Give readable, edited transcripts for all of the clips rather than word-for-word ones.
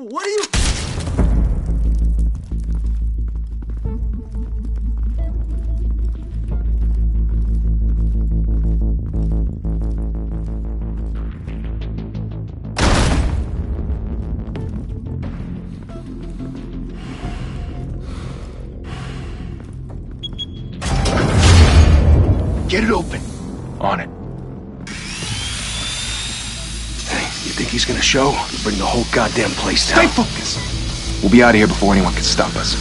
What are you... Get it open. On it. Hey, you think he's gonna show? Bring the whole goddamn place down. Stay focused. We'll be out of here before anyone can stop us.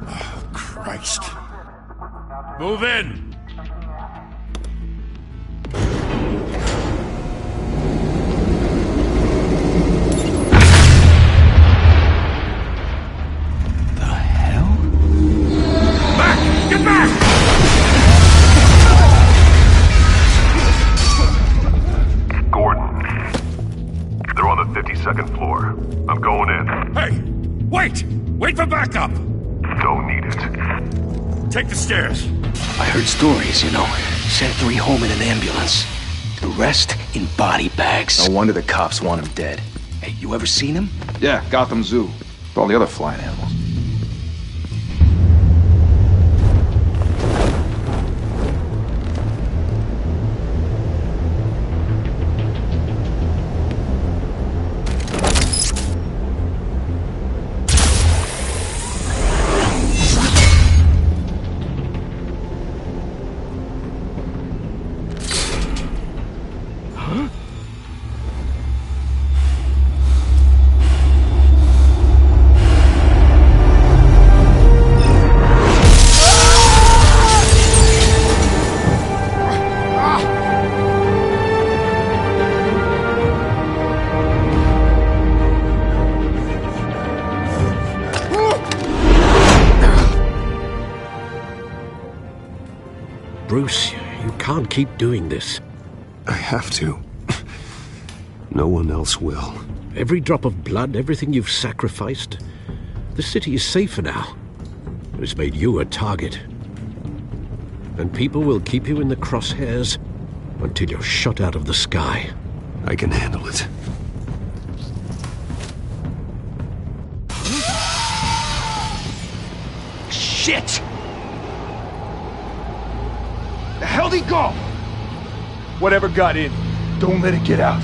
Oh, Christ. Move in! Second floor. I'm going in. Hey! Wait! Wait for backup! Don't need it. Take the stairs. I heard stories, you know. Sent 3 home in an ambulance. The rest in body bags. No wonder the cops want him dead. Hey, you ever seen him? Yeah, Gotham Zoo. With all the other flying animals. Bruce, you can't keep doing this. I have to. No one else will. Every drop of blood, everything you've sacrificed. The city is safer now. It's made you a target. And people will keep you in the crosshairs until you're shot out of the sky. I can handle it. Shit! The hell'd he go? Whatever got in, don't let it get out.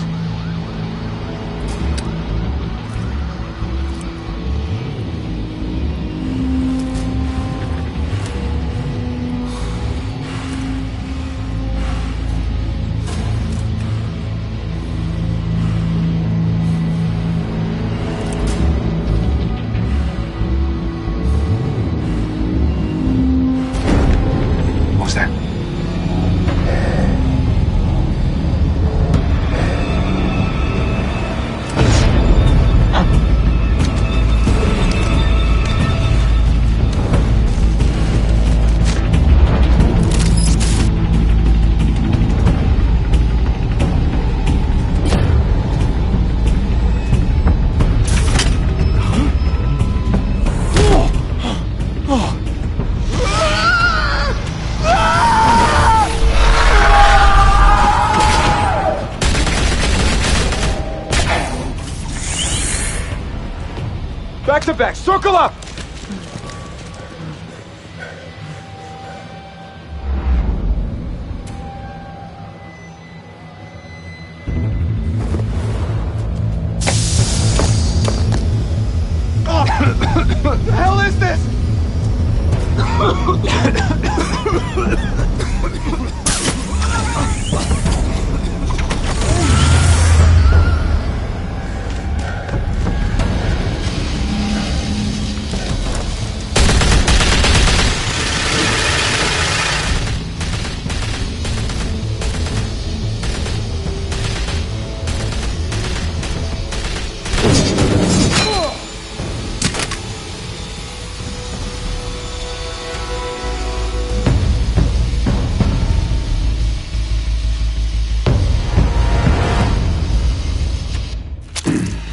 What was that? Back to back, circle up! What the hell is this?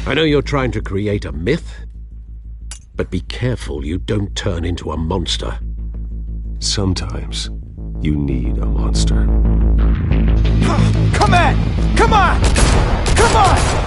I know you're trying to create a myth, but be careful. careful you don't turn into a monster. Sometimes you need a monster. Come on! Come on! Come on!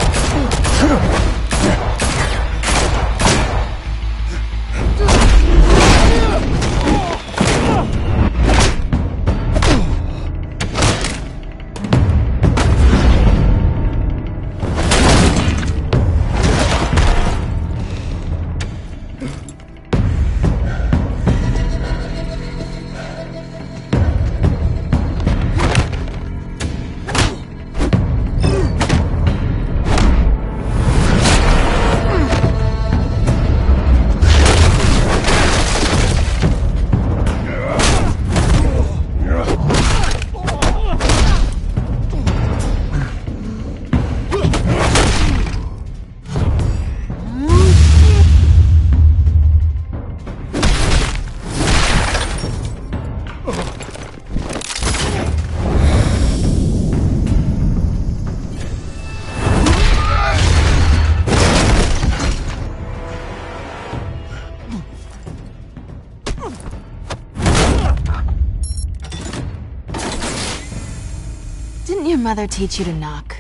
Didn't your mother teach you to knock?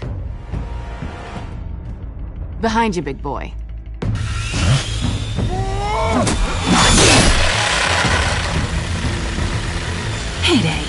Behind you, big boy. Heyday.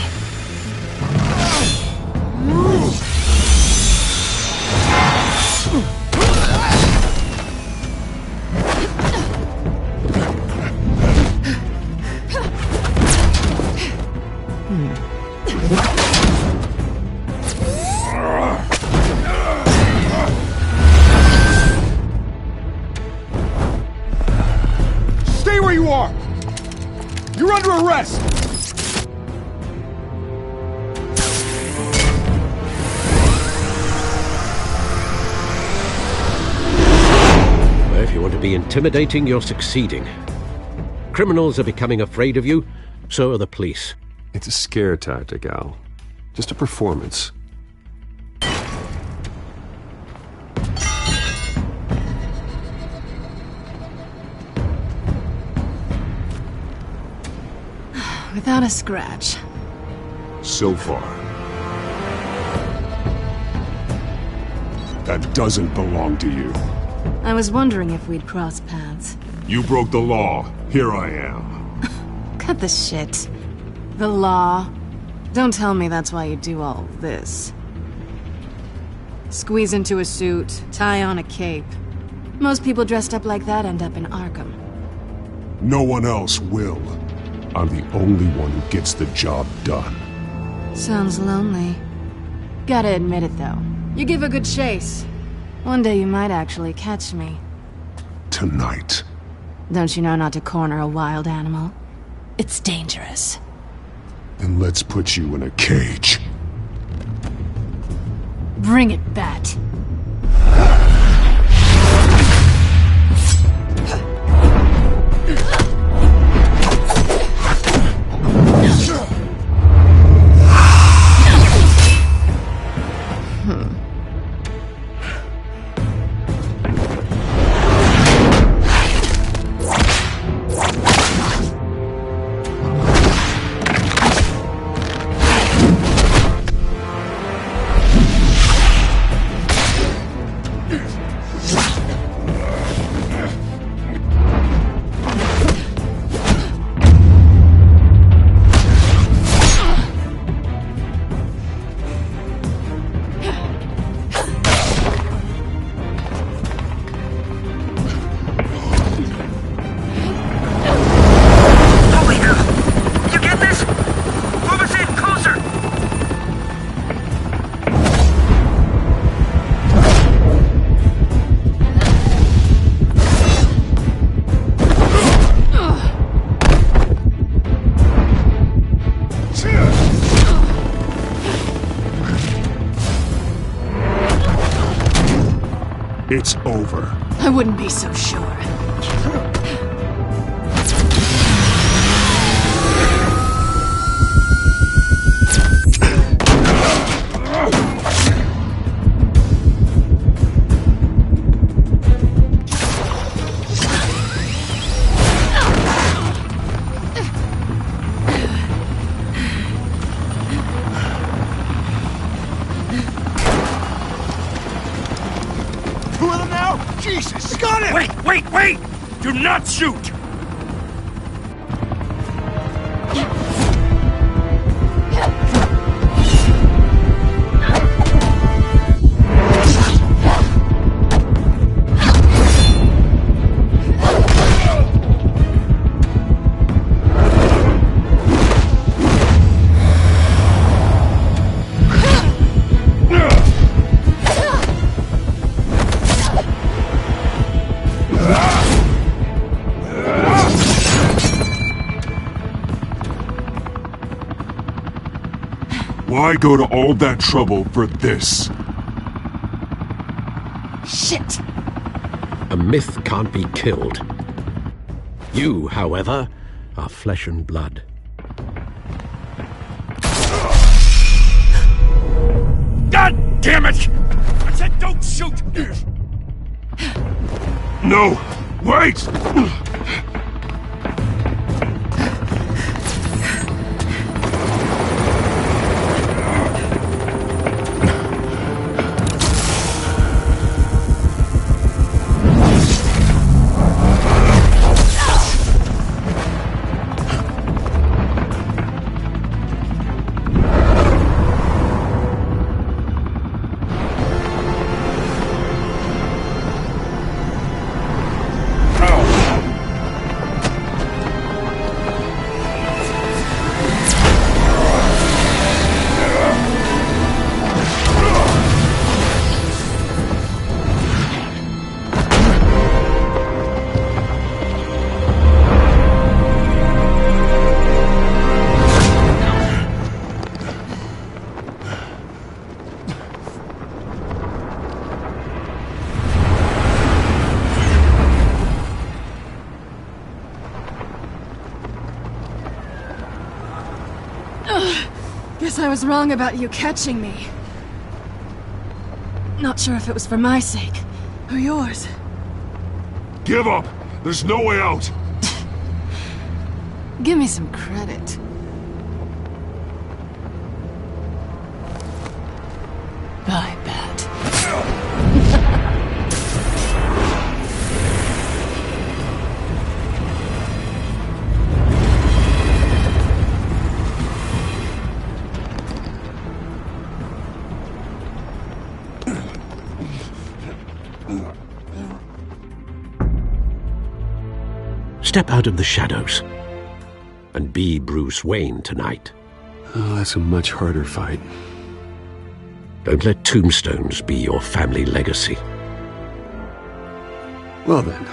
Stay where you are! You're under arrest! Well, if you want to be intimidating, you're succeeding. Criminals are becoming afraid of you, so are the police. It's a scare tactic, Al. Just a performance. Without a scratch. So far. That doesn't belong to you. I was wondering if we'd cross paths. You broke the law. Here I am. Cut the shit. The law. Don't tell me that's why you do all this. Squeeze into a suit, tie on a cape. Most people dressed up like that end up in Arkham. No one else will. I'm the only one who gets the job done. Sounds lonely. Gotta admit it, though. You give a good chase. One day you might actually catch me. Tonight. Don't you know not to corner a wild animal? It's dangerous. Then let's put you in a cage. Bring it, Bat. It's over. I wouldn't be so sure. Wait, wait! Do not shoot! Why go to all that trouble for this? Shit! A myth can't be killed. You, however, are flesh and blood. God damn it! I said don't shoot! No! Wait! Guess I was wrong about you catching me. Not sure if it was for my sake, or yours. Give up! There's no way out! Give me some credit. I bet. Step out of the shadows and be Bruce Wayne tonight. Oh, that's a much harder fight. Don't let tombstones be your family legacy. Well then.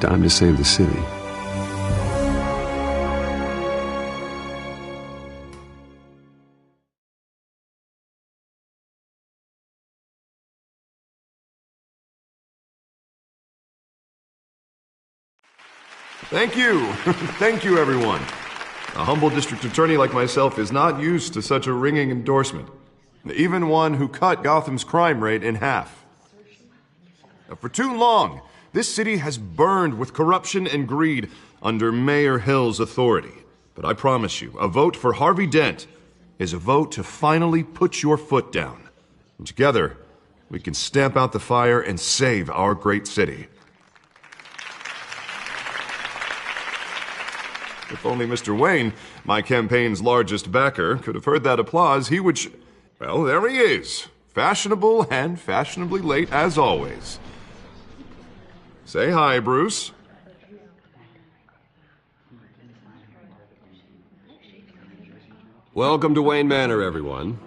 Time to save the city. Thank you. Thank you, everyone. A humble district attorney like myself is not used to such a ringing endorsement. Even one who cut Gotham's crime rate in half. For too long, this city has burned with corruption and greed under Mayor Hill's authority. But I promise you, a vote for Harvey Dent is a vote to finally put your foot down. And together, we can stamp out the fire and save our great city. If only Mr. Wayne, my campaign's largest backer, could have heard that applause, he would well, there he is. Fashionable and fashionably late as always. Say hi, Bruce. Welcome to Wayne Manor, everyone.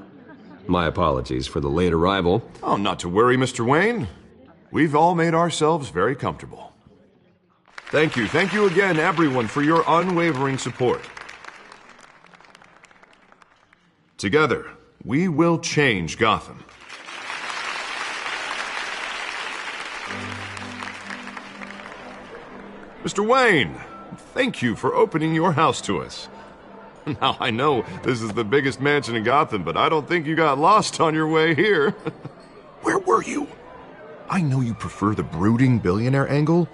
My apologies for the late arrival. Oh, not to worry, Mr. Wayne. We've all made ourselves very comfortable. Thank you again, everyone, for your unwavering support. Together, we will change Gotham. Mr. Wayne, thank you for opening your house to us. Now, I know this is the biggest mansion in Gotham, but I don't think you got lost on your way here. Where were you? I know you prefer the brooding billionaire angle,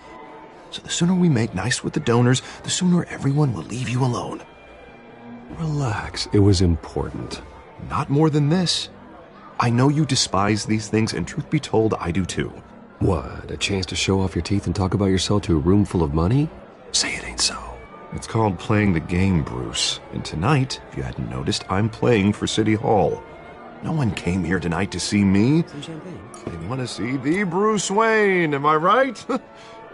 so the sooner we make nice with the donors, the sooner everyone will leave you alone. Relax, it was important. Not more than this. I know you despise these things, and truth be told, I do too. What, a chance to show off your teeth and talk about yourself to a room full of money? Say it ain't so. It's called playing the game, Bruce. And tonight, if you hadn't noticed, I'm playing for City Hall. No one came here tonight to see me. Some champagne. They want to see the Bruce Wayne, am I right?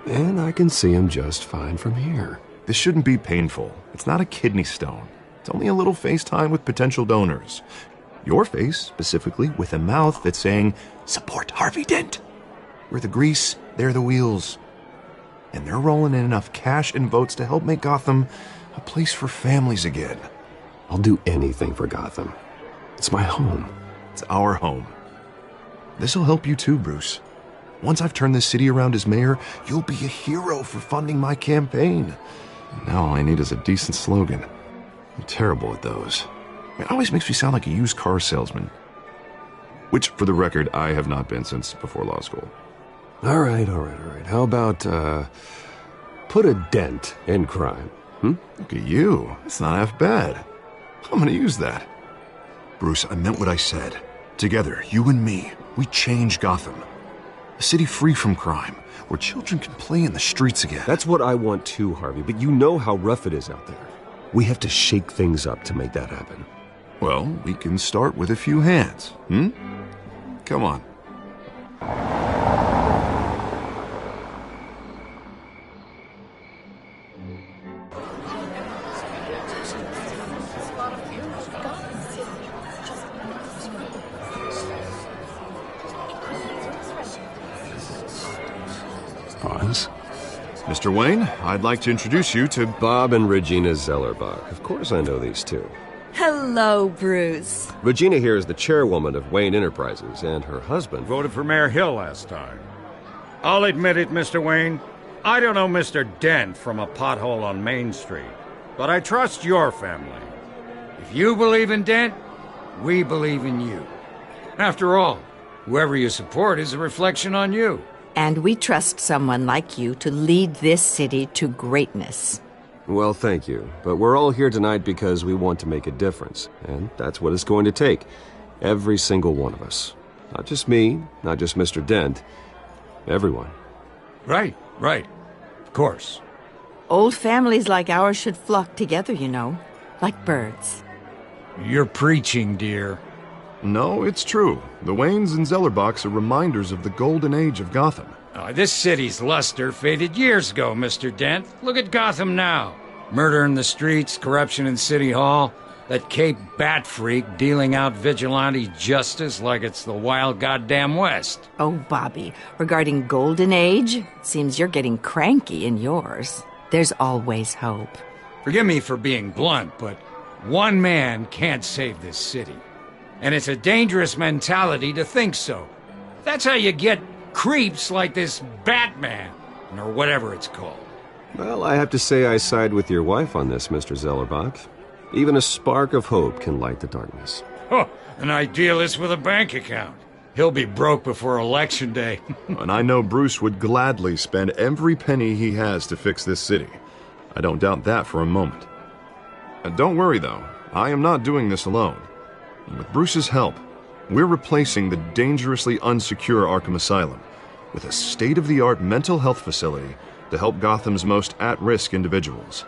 And I can see him just fine from here. This shouldn't be painful. It's not a kidney stone. It's only a little FaceTime with potential donors. Your face, specifically, with a mouth that's saying, support Harvey Dent. We're the grease, they're the wheels. And they're rolling in enough cash and votes to help make Gotham a place for families again. I'll do anything for Gotham. It's my home. It's our home. This'll help you too, Bruce. Once I've turned this city around as mayor, you'll be a hero for funding my campaign. Now all I need is a decent slogan. I'm terrible at those. It always makes me sound like a used car salesman. Which, for the record, I have not been since before law school. All right. How about, put a dent in crime? Look at you. That's not half bad. I'm gonna use that. Bruce, I meant what I said. Together, you and me, we change Gotham. A city free from crime, where children can play in the streets again. That's what I want too, Harvey, but you know how rough it is out there. We have to shake things up to make that happen. Well, we can start with a few hands, Come on. Pause. Mr. Wayne, I'd like to introduce you to Bob and Regina Zellerbach. Of course I know these two. Hello, Bruce. Regina here is the chairwoman of Wayne Enterprises, and her husband... Voted for Mayor Hill last time. I'll admit it, Mr. Wayne. I don't know Mr. Dent from a pothole on Main Street, but I trust your family. If you believe in Dent, we believe in you. After all, whoever you support is a reflection on you. And we trust someone like you to lead this city to greatness. Well, thank you. But we're all here tonight because we want to make a difference. And that's what it's going to take. Every single one of us. Not just me, not just Mr. Dent. Everyone. Right. Of course. Old families like ours should flock together, you know. Like birds. You're preaching, dear. No, it's true. The Waynes and Zellerbachs are reminders of the golden age of Gotham. This city's luster faded years ago, Mr. Dent. Look at Gotham now. Murder in the streets, corruption in City Hall, that Cape Bat freak dealing out vigilante justice like it's the wild goddamn West. Oh, Bobby, regarding Golden Age, it seems you're getting cranky in yours. There's always hope. Forgive me for being blunt, but one man can't save this city. And it's a dangerous mentality to think so. That's how you get creeps like this Batman, or whatever it's called. Well, I have to say I side with your wife on this, Mr. Zellerbach. Even a spark of hope can light the darkness. Oh, an idealist with a bank account. He'll be broke before Election Day. And I know Bruce would gladly spend every penny he has to fix this city. I don't doubt that for a moment. And don't worry, though. I am not doing this alone. And with Bruce's help, we're replacing the dangerously unsecure Arkham Asylum with a state-of-the-art mental health facility to help Gotham's most at-risk individuals.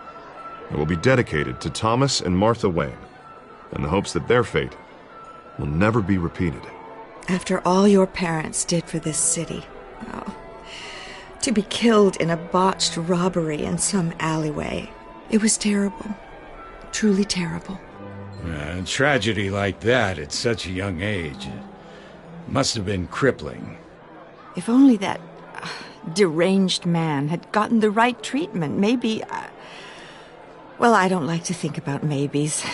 It will be dedicated to Thomas and Martha Wayne, in the hopes that their fate will never be repeated. After all your parents did for this city, to be killed in a botched robbery in some alleyway, it was terrible. Truly terrible. A tragedy like that at such a young age must have been crippling. If only that deranged man had gotten the right treatment, maybe... Well, I don't like to think about maybes.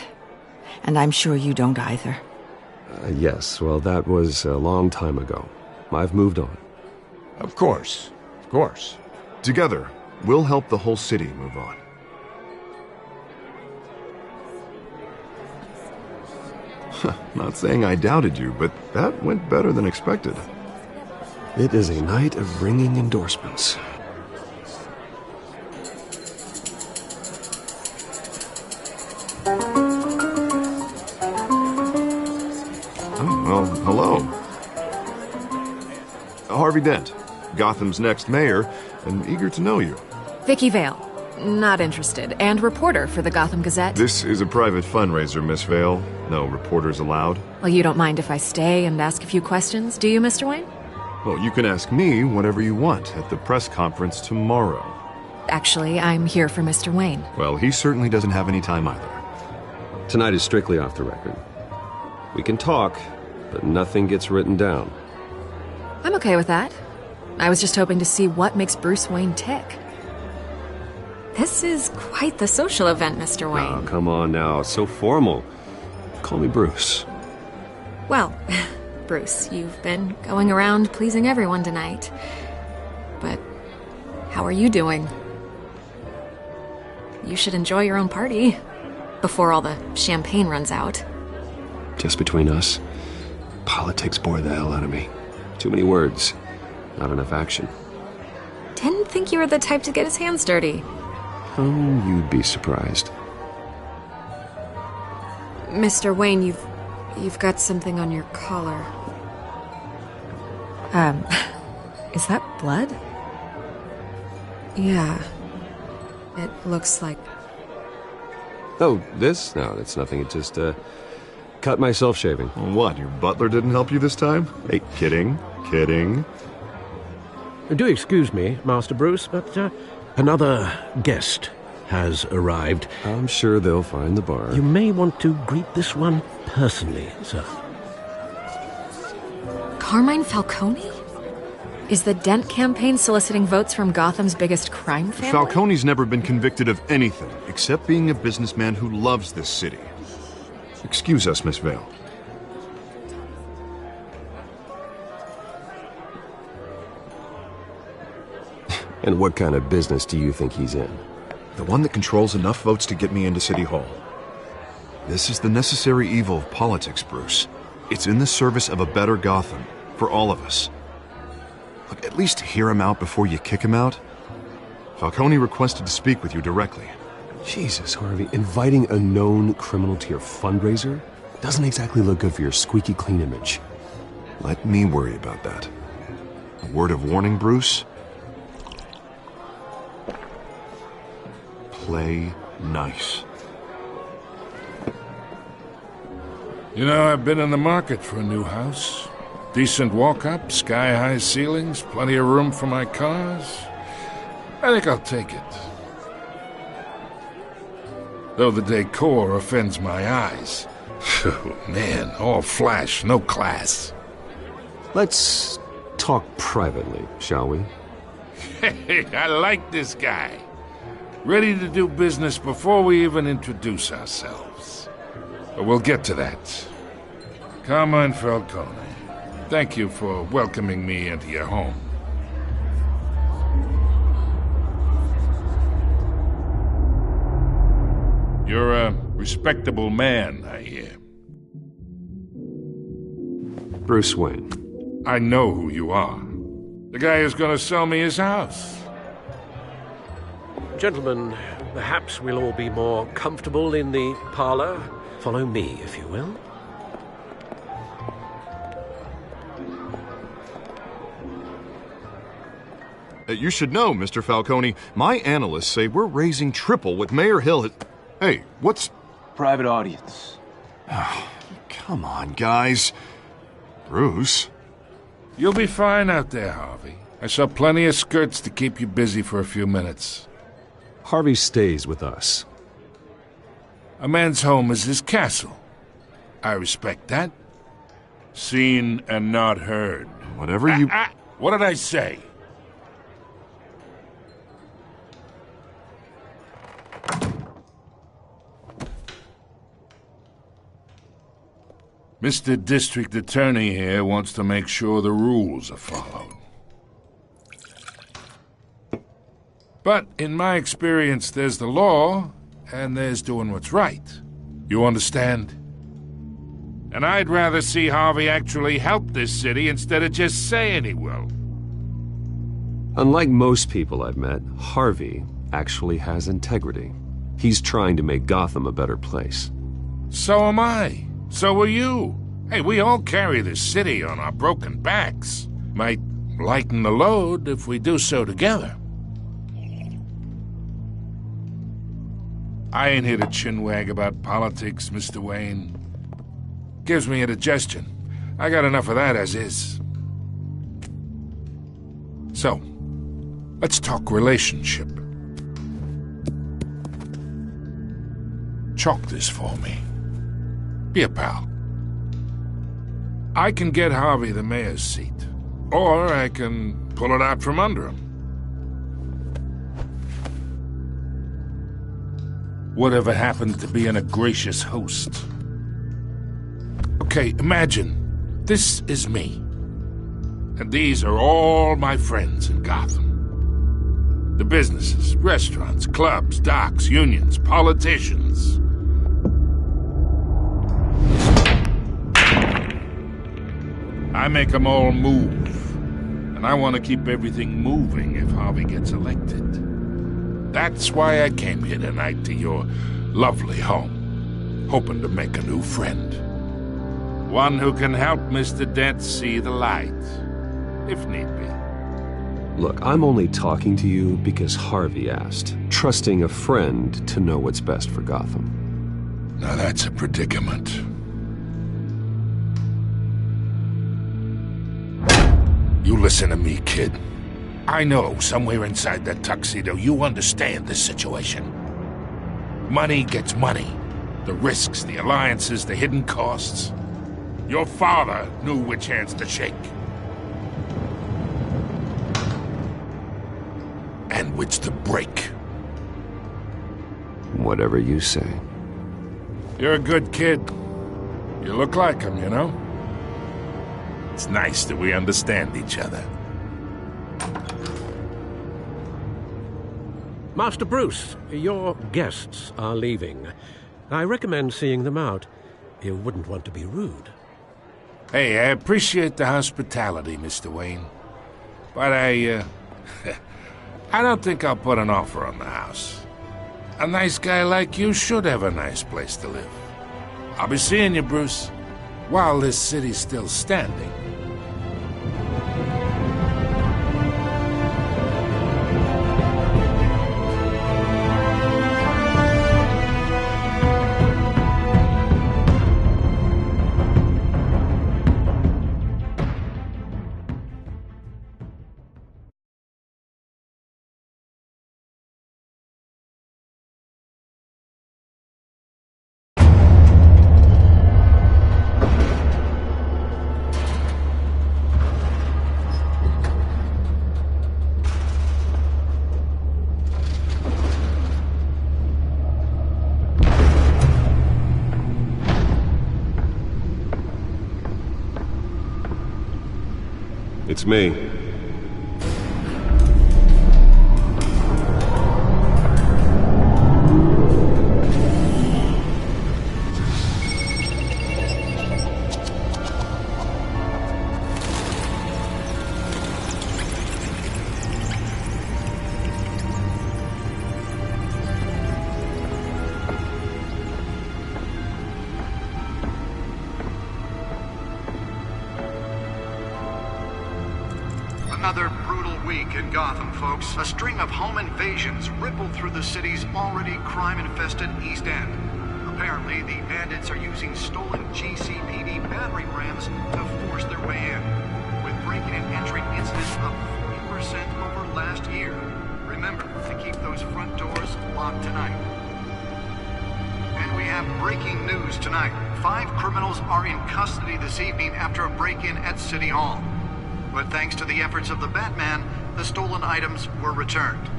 And I'm sure you don't either. Yes, well, that was a long time ago. I've moved on. Of course. Together, we'll help the whole city move on. Not saying I doubted you, but that went better than expected. It is a night of ringing endorsements. Oh, well, hello. Harvey Dent, Gotham's next mayor, and eager to know you. Vicky Vale. Not interested. And reporter for the Gotham Gazette. This is a private fundraiser, Miss Vale. No reporters allowed. Well, you don't mind if I stay and ask a few questions, do you, Mr. Wayne? Well, you can ask me whatever you want at the press conference tomorrow. Actually, I'm here for Mr. Wayne. Well, he certainly doesn't have any time either. Tonight is strictly off the record. We can talk, but nothing gets written down. I'm okay with that. I was just hoping to see what makes Bruce Wayne tick. This is quite the social event, Mr. Wayne. Oh, come on now. It's so formal. Call me Bruce. Well, Bruce, you've been going around pleasing everyone tonight. But how are you doing? You should enjoy your own party before all the champagne runs out. Just between us, politics bore the hell out of me. Too many words, not enough action. Didn't think you were the type to get his hands dirty. Oh, you'd be surprised. Mr. Wayne, you've got something on your collar. Is that blood? Yeah. It looks like... Oh, this? No, that's nothing. It just, cut myself shaving. What, your butler didn't help you this time? Hey, kidding. Do excuse me, Master Bruce, but another guest has arrived. I'm sure they'll find the bar. You may want to greet this one personally, sir. Carmine Falcone? Is the Dent campaign soliciting votes from Gotham's biggest crime family? Falcone's never been convicted of anything, except being a businessman who loves this city. Excuse us, Miss Vale. And what kind of business do you think he's in? The one that controls enough votes to get me into City Hall. This is the necessary evil of politics, Bruce. It's in the service of a better Gotham, for all of us. Look, at least hear him out before you kick him out. Falcone requested to speak with you directly. Jesus, Harvey, inviting a known criminal to your fundraiser doesn't exactly look good for your squeaky clean image. Let me worry about that. A word of warning, Bruce? Play nice. You know, I've been in the market for a new house. Decent walk-up, sky-high ceilings, plenty of room for my cars. I think I'll take it. Though the decor offends my eyes. Oh, man, all flash, no class. Let's talk privately, shall we? Hey, I like this guy. Ready to do business before we even introduce ourselves. But we'll get to that. Carmine Falcone, thank you for welcoming me into your home. You're a respectable man, I hear. Bruce Wayne. I know who you are. The guy who's gonna sell me his house. Gentlemen, perhaps we'll all be more comfortable in the parlor. Follow me, if you will. You should know, Mr. Falcone, my analysts say we're raising triple what Mayor Hill has... Hey, what's... Private audience. Oh, come on, guys. Bruce? You'll be fine out there, Harvey. I saw plenty of skirts to keep you busy for a few minutes. Harvey stays with us. A man's home is his castle. I respect that. Seen and not heard. Whatever you... What did I say? Mr. District Attorney here wants to make sure the rules are followed. But in my experience, there's the law, and there's doing what's right. You understand? And I'd rather see Harvey actually help this city instead of just saying he will. Unlike most people I've met, Harvey actually has integrity. He's trying to make Gotham a better place. So am I. So are you. Hey, we all carry this city on our broken backs. Might lighten the load if we do so together. I ain't here to chinwag about politics, Mr. Wayne. Gives me indigestion. I got enough of that as is. So, let's talk relationship. Chalk this for me. Be a pal. I can get Harvey the mayor's seat, or I can pull it out from under him. Whatever happened to being a gracious host? Okay, imagine this is me, and these are all my friends in Gotham. The businesses, restaurants, clubs, docks, unions, politicians. I make them all move, and I want to keep everything moving if Harvey gets elected. That's why I came here tonight to your lovely home, hoping to make a new friend. One who can help Mr. Dent see the light, if need be. Look, I'm only talking to you because Harvey asked, trusting a friend to know what's best for Gotham. Now that's a predicament. You listen to me, kid. I know somewhere inside that tuxedo you understand this situation. Money gets money. The risks, the alliances, the hidden costs. Your father knew which hands to shake. And which to break. Whatever you say. You're a good kid. You look like him, you know? It's nice that we understand each other. Master Bruce, your guests are leaving. I recommend seeing them out. You wouldn't want to be rude. Hey, I appreciate the hospitality, Mr. Wayne. But I don't think I'll put an offer on the house. A nice guy like you should have a nice place to live. I'll be seeing you, Bruce, while this city's still standing. It's me. Another brutal week in Gotham, folks. A string of home invasions rippled through the city's already crime-infested East End. Apparently, the bandits are using stolen GCPD battering rams to force their way in, with breaking and entering incidents up 40% over last year. Remember to keep those front doors locked tonight. And we have breaking news tonight. 5 criminals are in custody this evening after a break-in at City Hall. But thanks to the efforts of the Batman, the stolen items were returned.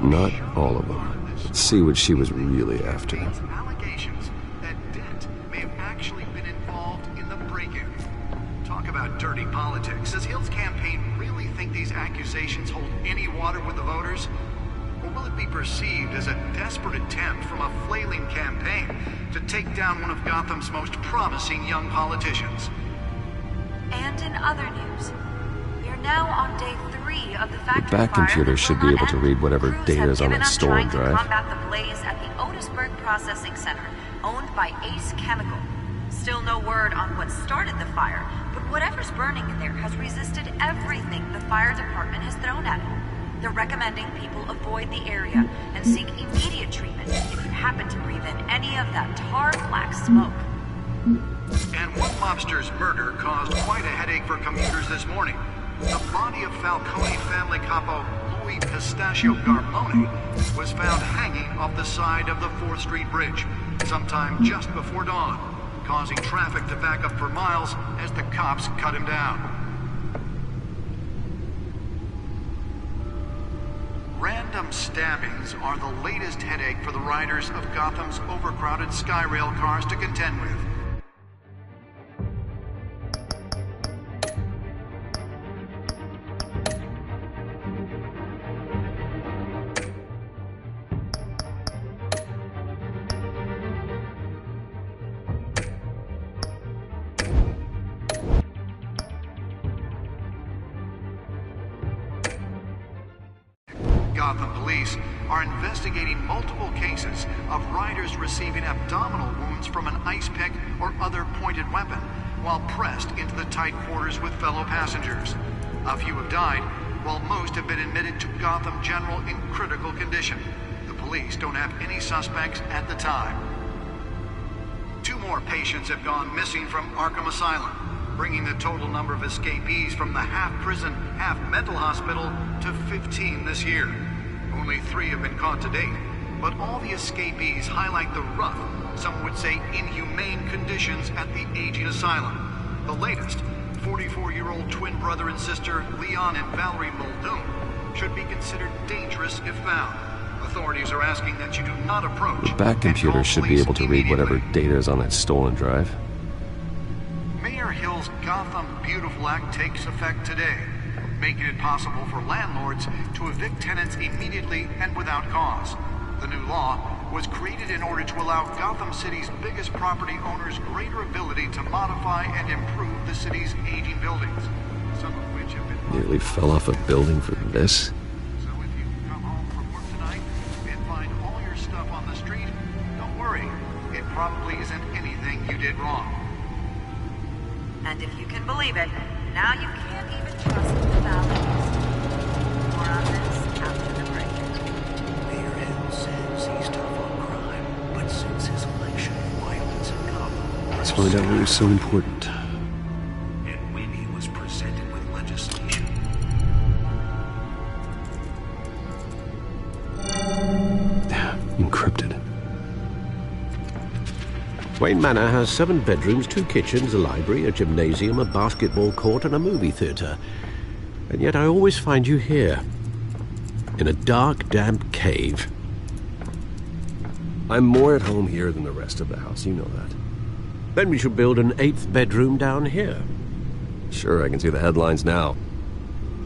Not all of them. Let's see what she was really after. Allegations that Dent may have actually been involved in the break-in. Talk about dirty politics. Does Hill's campaign really think these accusations hold any water with the voters? Or will it be perceived as a desperate attempt from a flailing campaign to take down one of Gotham's most promising young politicians? And in other news, we're now on day 3 of the factory The back computer should be able to read whatever data is on that stolen drive. combat the blaze at the Otisburg Processing Center, owned by Ace Chemical. still no word on what started the fire, but whatever's burning in there has resisted everything the fire department has thrown at it. They're recommending people avoid the area and seek immediate treatment if you happen to breathe in any of that tar black smoke. And one mobster's murder caused quite a headache for commuters this morning. The body of Falcone family capo Louis Pistachio Garmone was found hanging off the side of the 4th Street Bridge sometime just before dawn, causing traffic to back up for miles as the cops cut him down. Random stabbings are the latest headache for the riders of Gotham's overcrowded Skyrail cars to contend with. Gotham police are investigating multiple cases of riders receiving abdominal wounds from an ice pick or other pointed weapon while pressed into the tight quarters with fellow passengers. A few have died, while most have been admitted to Gotham General in critical condition. The police don't have any suspects at the time. 2 more patients have gone missing from Arkham Asylum, bringing the total number of escapees from the half-prison, half-mental hospital to 15 this year. Only 3 have been caught to date, but all the escapees highlight the rough, some would say inhumane conditions at the aging asylum. The latest, 44-year-old twin brother and sister Leon and Valerie Muldoon, should be considered dangerous if found. Authorities are asking that you do not approach. Back computer should be able to read whatever data is on that stolen drive. Mayor Hill's Gotham Beautiful Act takes effect today, making it possible for landlords to evict tenants immediately and without cause. The new law was created in order to allow Gotham City's biggest property owners greater ability to modify and improve the city's aging buildings, some of which have been... Nearly fell off a building for this. So if you come home from work tonight and find all your stuff on the street, don't worry. It probably isn't anything you did wrong. And if you can believe it, now you can't even trust the values. More on this after the break. Mayor Hill says he's tough on crime, but since his election, violence in Gotham... Let's find out what was so important. And when he was presented with legislation... Encrypted. Wayne Manor has 7 bedrooms, 2 kitchens, a library, a gymnasium, a basketball court, and a movie theater. And yet I always find you here, in a dark, damp cave. I'm more at home here than the rest of the house, you know that. Then we should build an 8th bedroom down here. Sure, I can see the headlines now.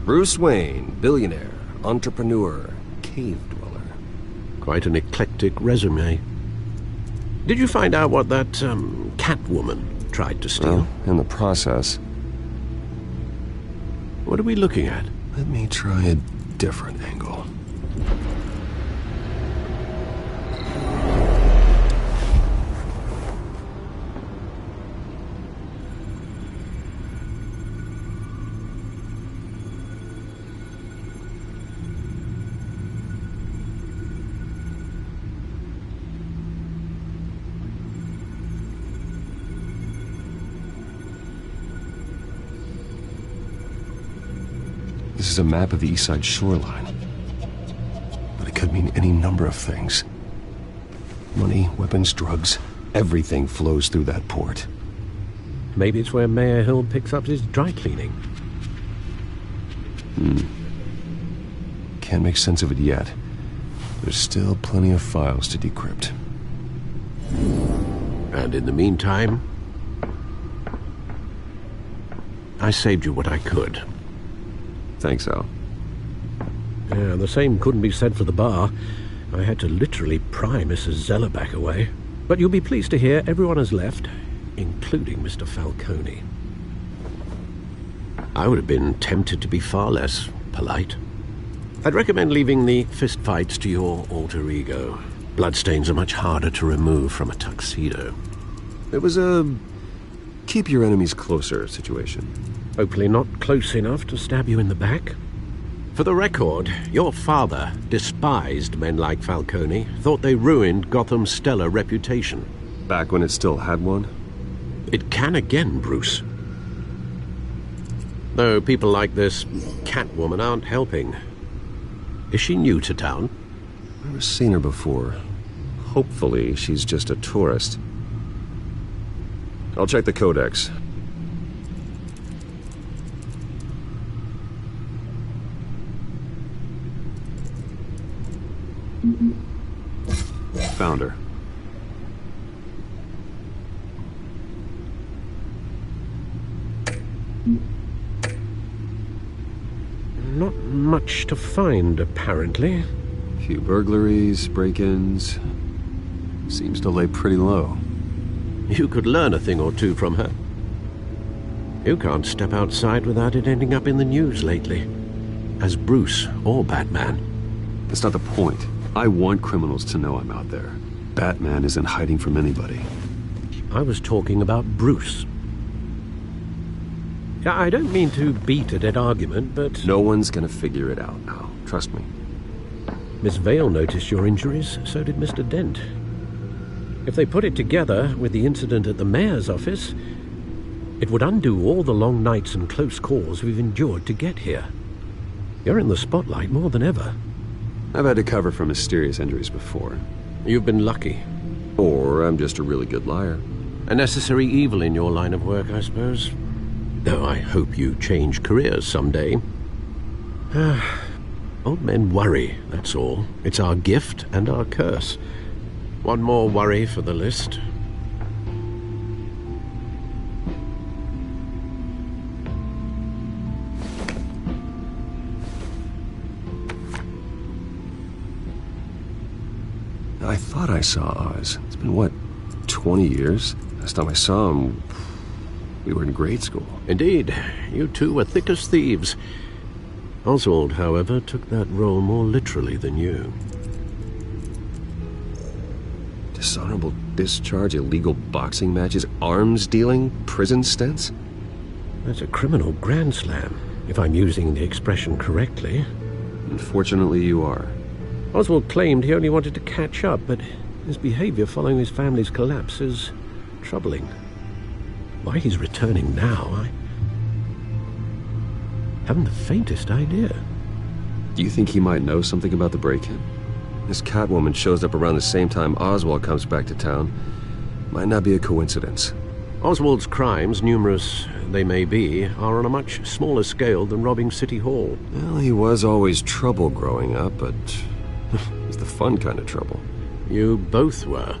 Bruce Wayne, billionaire, entrepreneur, cave dweller. Quite an eclectic resume. Did you find out what that, Catwoman tried to steal? Well, in the process. What are we looking at? Let me try a different angle. This is a map of the East Side shoreline. But it could mean any number of things. Money, weapons, drugs, everything flows through that port. Maybe it's where Mayor Hill picks up his dry cleaning. Can't make sense of it yet. There's still plenty of files to decrypt. And in the meantime, I saved you what I could. Thanks, Al. Yeah, the same couldn't be said for the bar. I had to literally pry Mrs. Zellerback away. But you'll be pleased to hear everyone has left, including Mr. Falcone. I would have been tempted to be far less polite. I'd recommend leaving the fistfights to your alter ego. Bloodstains are much harder to remove from a tuxedo. It was a keep your enemies closer situation. Hopefully not close enough to stab you in the back. For the record, your father despised men like Falcone, thought they ruined Gotham's stellar reputation. Back when it still had one? It can again, Bruce. Though people like this Catwoman aren't helping. Is she new to town? I've never seen her before. Hopefully she's just a tourist. I'll check the codex. Found her. Not much to find, apparently. Few burglaries, break-ins. Seems to lay pretty low. You could learn a thing or two from her. You can't step outside without it ending up in the news lately. As Bruce or Batman. That's not the point. I want criminals to know I'm out there. Batman isn't hiding from anybody. I was talking about Bruce. I don't mean to beat a dead argument, but... No one's gonna figure it out now. Trust me. Miss Vale noticed your injuries, so did Mr. Dent. If they put it together with the incident at the mayor's office, it would undo all the long nights and close calls we've endured to get here. You're in the spotlight more than ever. I've had to cover for mysterious injuries before. You've been lucky. Or I'm just a really good liar. A necessary evil in your line of work, I suppose. Though I hope you change careers someday. Old men worry, that's all. It's our gift and our curse. One more worry for the list. I thought I saw Oz. It's been, what, 20 years? Last time I saw him, we were in grade school. Indeed. You two were thick as thieves. Oswald, however, took that role more literally than you. Dishonorable discharge, illegal boxing matches, arms dealing, prison stints? That's a criminal grand slam, if I'm using the expression correctly. Unfortunately, you are. Oswald claimed he only wanted to catch up, but his behavior following his family's collapse is troubling. Why he's returning now, I haven't the faintest idea. Do you think he might know something about the break-in? This Catwoman shows up around the same time Oswald comes back to town. Might not be a coincidence. Oswald's crimes, numerous they may be, are on a much smaller scale than robbing City Hall. Well, he was always trouble growing up, but it was the fun kind of trouble. You both were.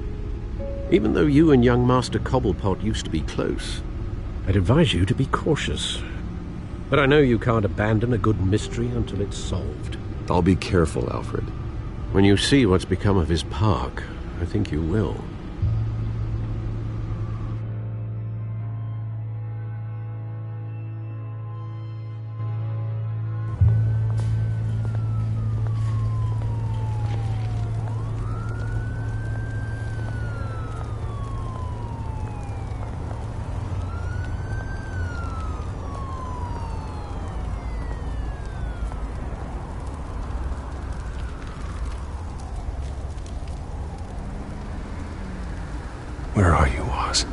Even though you and young Master Cobblepot used to be close, I'd advise you to be cautious. But I know you can't abandon a good mystery until it's solved. I'll be careful, Alfred. When you see what's become of his park, I think you will. Where are you, Oz?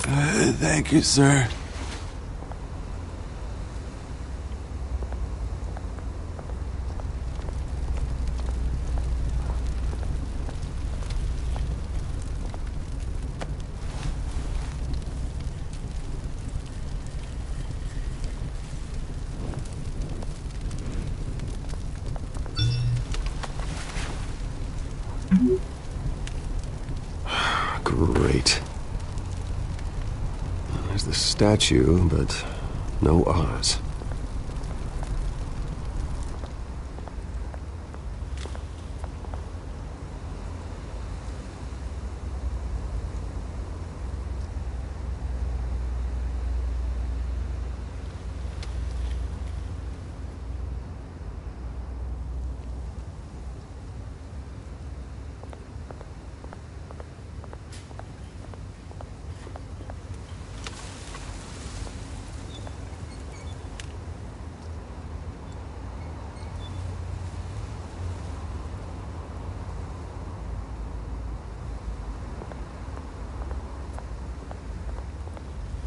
Thank you, sir. Great. There's the statue, but no Oz.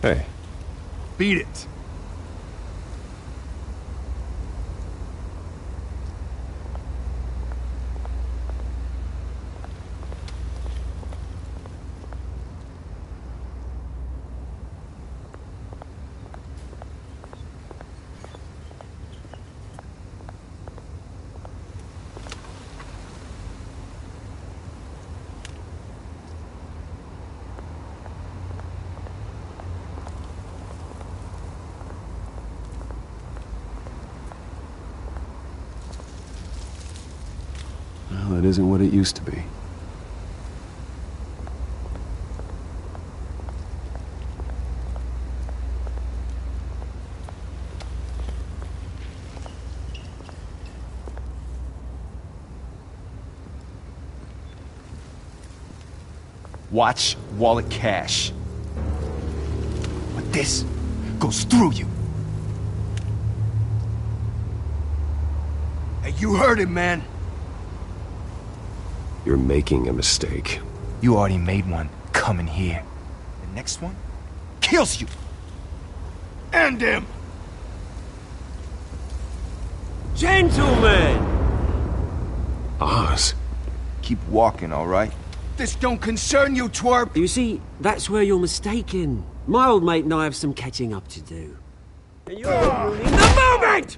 Hey. Beat it. Well, it isn't what it used to be. Watch wallet cash. But this goes through you. Hey, you heard it, man. You're making a mistake. You already made one coming here. The next one kills you. And him. Gentlemen! Oz. Keep walking, all right? This don't concern you, twerp! You see, that's where you're mistaken. My old mate and I have some catching up to do. And you're ruining the moment!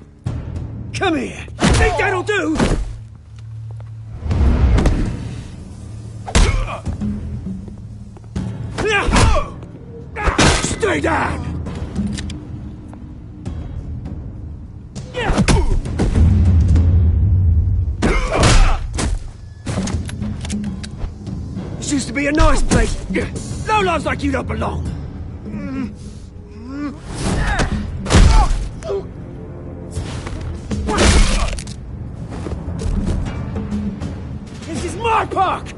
Come here! Think that'll do? Stay down! This used to be a nice place. No lives like you don't belong. This is my park!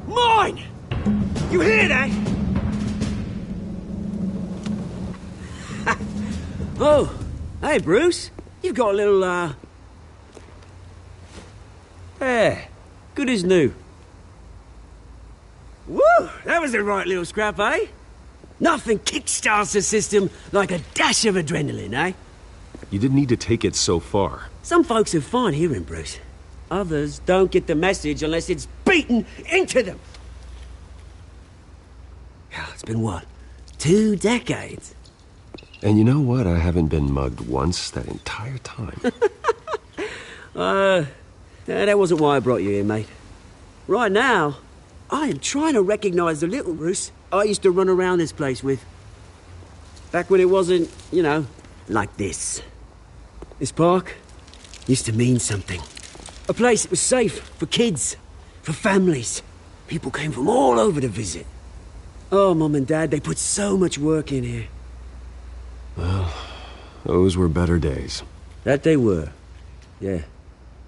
Mine! You hear that? Oh, hey, Bruce. You've got a little, There. Good as new. Woo! That was the right little scrap, eh? Nothing kickstarts the system like a dash of adrenaline, eh? You didn't need to take it so far. Some folks have fine hearing, Bruce. Others don't get the message unless it's beaten into them. It's been, what, 2 decades? And you know what? I haven't been mugged once that entire time. That wasn't why I brought you here, mate. Right now, I am trying to recognize the little Bruce I used to run around this place with. Back when it wasn't, you know, like this. This park used to mean something. A place that was safe for kids, for families. People came from all over to visit. Oh, Mum and Dad, they put so much work in here. Well, those were better days. That they were. Yeah.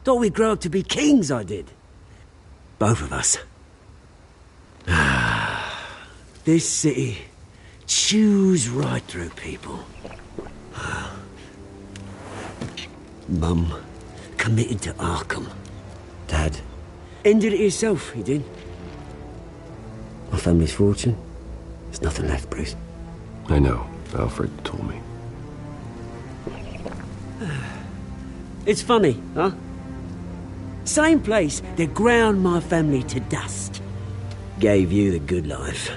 Thought we'd grow up to be kings, I did. Both of us. This city chews right through people. Mum committed to Arkham. Dad ended it himself, he did. My family's fortune. There's nothing left, Bruce. I know. Alfred told me. It's funny, huh? Same place that ground my family to dust. Gave you the good life.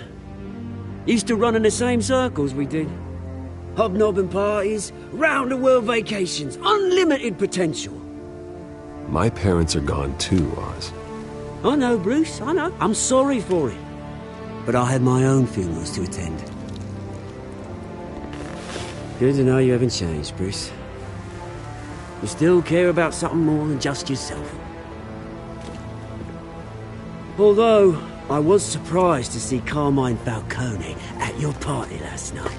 Used to run in the same circles we did. Hobnobbing parties, round-the-world vacations, unlimited potential. My parents are gone too, Oz. I know, Bruce, I know. I'm sorry for it. But I had my own funerals to attend. Good to know you haven't changed, Bruce. You still care about something more than just yourself. Although, I was surprised to see Carmine Falcone at your party last night.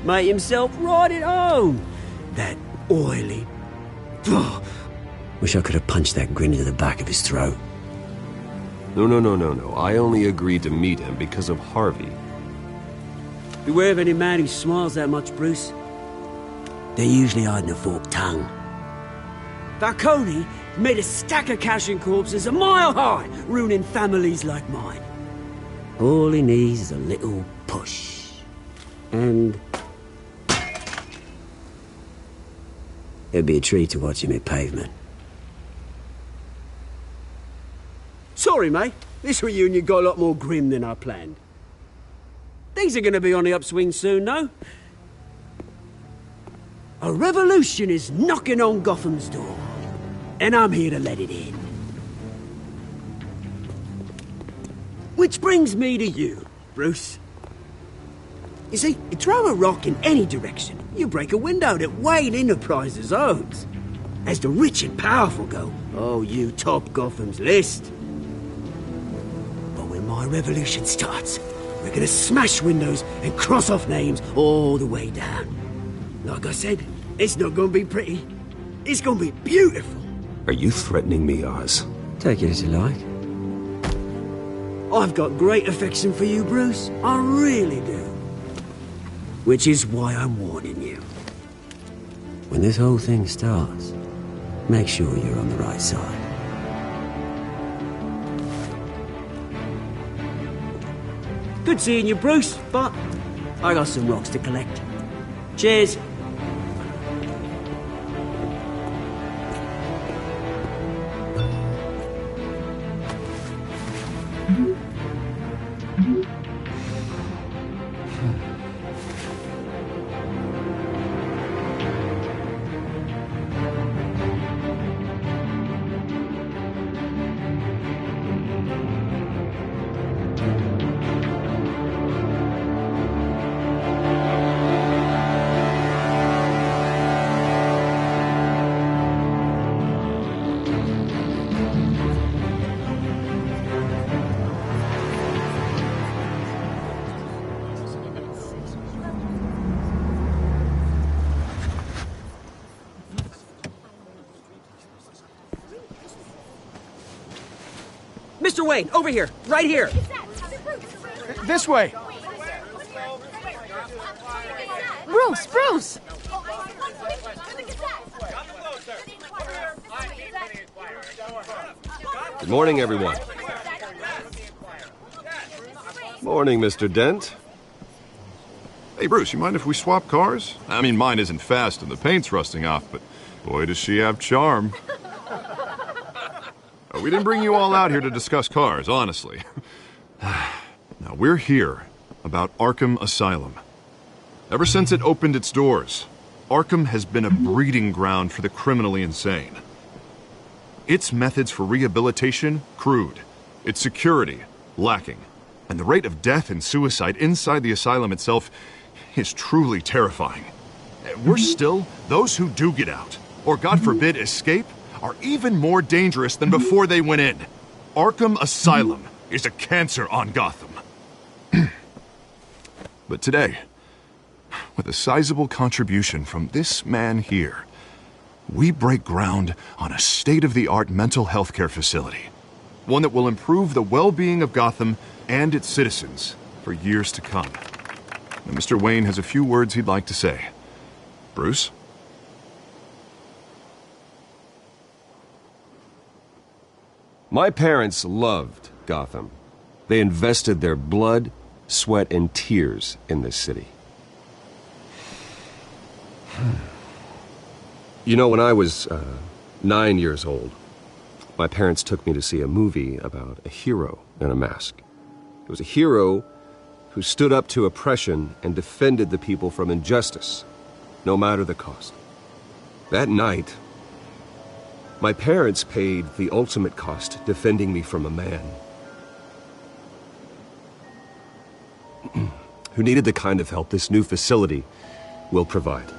Made himself right at home. That oily... Wish I could have punched that grin into the back of his throat. No. I only agreed to meet him because of Harvey. Beware of any man who smiles that much, Bruce. They're usually hiding a forked tongue. Falcone made a stack of cash and corpses a mile high, ruining families like mine. All he needs is a little push. And... it'd be a treat to watch him hit pavement. Sorry, mate. This reunion got a lot more grim than I planned. Things are going to be on the upswing soon, though. A revolution is knocking on Gotham's door. And I'm here to let it in. Which brings me to you, Bruce. You see, you throw a rock in any direction, you break a window that Wayne Enterprises owns. As the rich and powerful go, oh, you top Gotham's list. But when my revolution starts, we're gonna smash windows and cross off names all the way down. Like I said, it's not gonna be pretty. It's gonna be beautiful. Are you threatening me, Oz? Take it as you like. I've got great affection for you, Bruce. I really do. Which is why I'm warning you. When this whole thing starts, make sure you're on the right side. Good seeing you, Bruce, but I got some rocks to collect. Cheers. Mr. Wayne, over here, right here. This way. Bruce! Good morning, everyone. Morning, Mr. Dent. Hey, Bruce, you mind if we swap cars? I mean, mine isn't fast and the paint's rusting off, but boy, does she have charm. We didn't bring you all out here to discuss cars, honestly. Now, we're here about Arkham Asylum. Ever since it opened its doors, Arkham has been a breeding ground for the criminally insane. Its methods for rehabilitation, crude. Its security, lacking. And the rate of death and suicide inside the asylum itself is truly terrifying. Worse still, those who do get out, or God forbid escape, are even more dangerous than before they went in. Arkham Asylum is a cancer on Gotham. But today, with a sizable contribution from this man here, we break ground on a state-of-the-art mental health care facility. One that will improve the well-being of Gotham and its citizens for years to come. And Mr. Wayne has a few words he'd like to say. Bruce? My parents loved Gotham. They invested their blood, sweat, and tears in this city. You know, when I was 9 years old, my parents took me to see a movie about a hero in a mask. It was a hero who stood up to oppression and defended the people from injustice, no matter the cost. That night, my parents paid the ultimate cost defending me from a man who needed the kind of help this new facility will provide.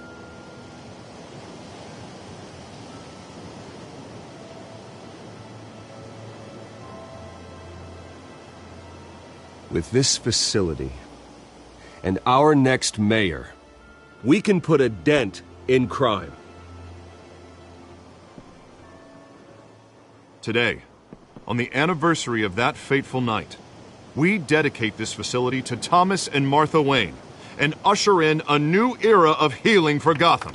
With this facility and our next mayor, we can put a dent in crime. Today, on the anniversary of that fateful night, we dedicate this facility to Thomas and Martha Wayne and usher in a new era of healing for Gotham.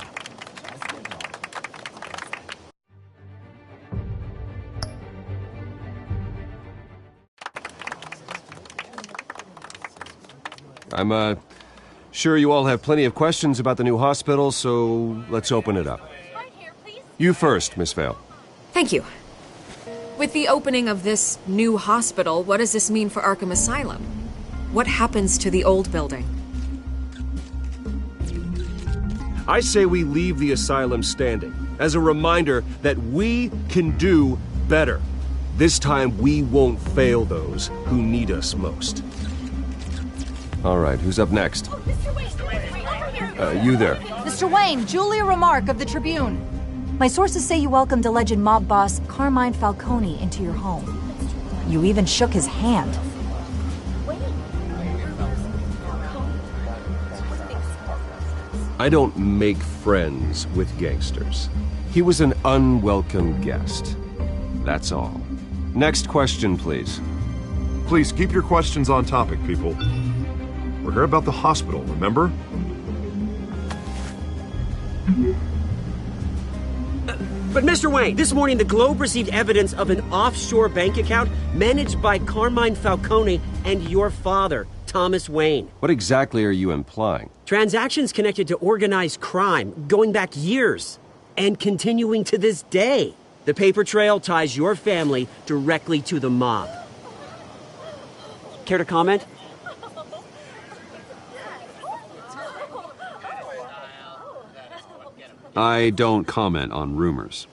I'm sure you all have plenty of questions about the new hospital, so let's open it up. You first, Miss Vale. Thank you. With the opening of this new hospital, what does this mean for Arkham Asylum? What happens to the old building? I say we leave the asylum standing as a reminder that we can do better. This time we won't fail those who need us most. All right, who's up next? You there. Mr. Wayne, Julia Remark of the Tribune. My sources say you welcomed alleged mob boss Carmine Falcone into your home. You even shook his hand. I don't make friends with gangsters. He was an unwelcome guest. That's all. Next question, please. Please keep your questions on topic, people. We're here about the hospital, remember? But Mr. Wayne, this morning the Globe received evidence of an offshore bank account managed by Carmine Falcone and your father, Thomas Wayne. What exactly are you implying? Transactions connected to organized crime going back years and continuing to this day. The paper trail ties your family directly to the mob. Care to comment? I don't comment on rumors.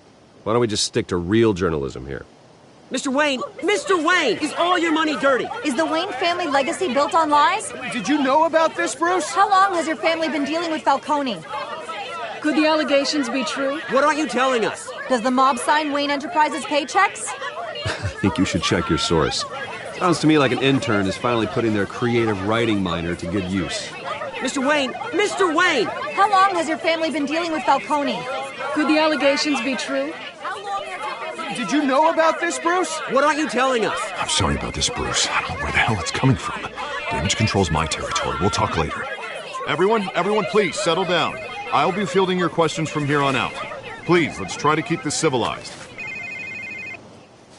Why don't we just stick to real journalism here? Mr. Wayne, is all your money dirty? Is the Wayne family legacy built on lies? Did you know about this, Bruce? How long has your family been dealing with Falcone? Could the allegations be true? What aren't you telling us? Does the mob sign Wayne Enterprises paychecks? I think you should check your source. Sounds to me like an intern is finally putting their creative writing minor to good use. Mr. Wayne! How long has your family been dealing with Falcone? Could the allegations be true? Did you know about this, Bruce? What aren't you telling us? I'm sorry about this, Bruce. I don't know where the hell it's coming from. Damage control's my territory. We'll talk later. Everyone, please settle down. I'll be fielding your questions from here on out. Please, let's try to keep this civilized.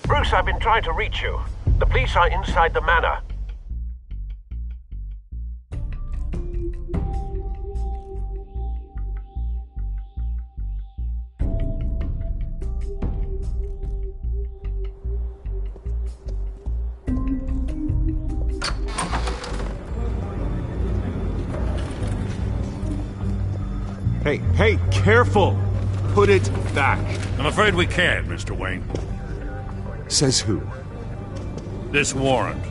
Bruce, I've been trying to reach you. The police are inside the manor. Hey, careful! Put it back. I'm afraid we can't, Mr. Wayne. Says who? This warrant.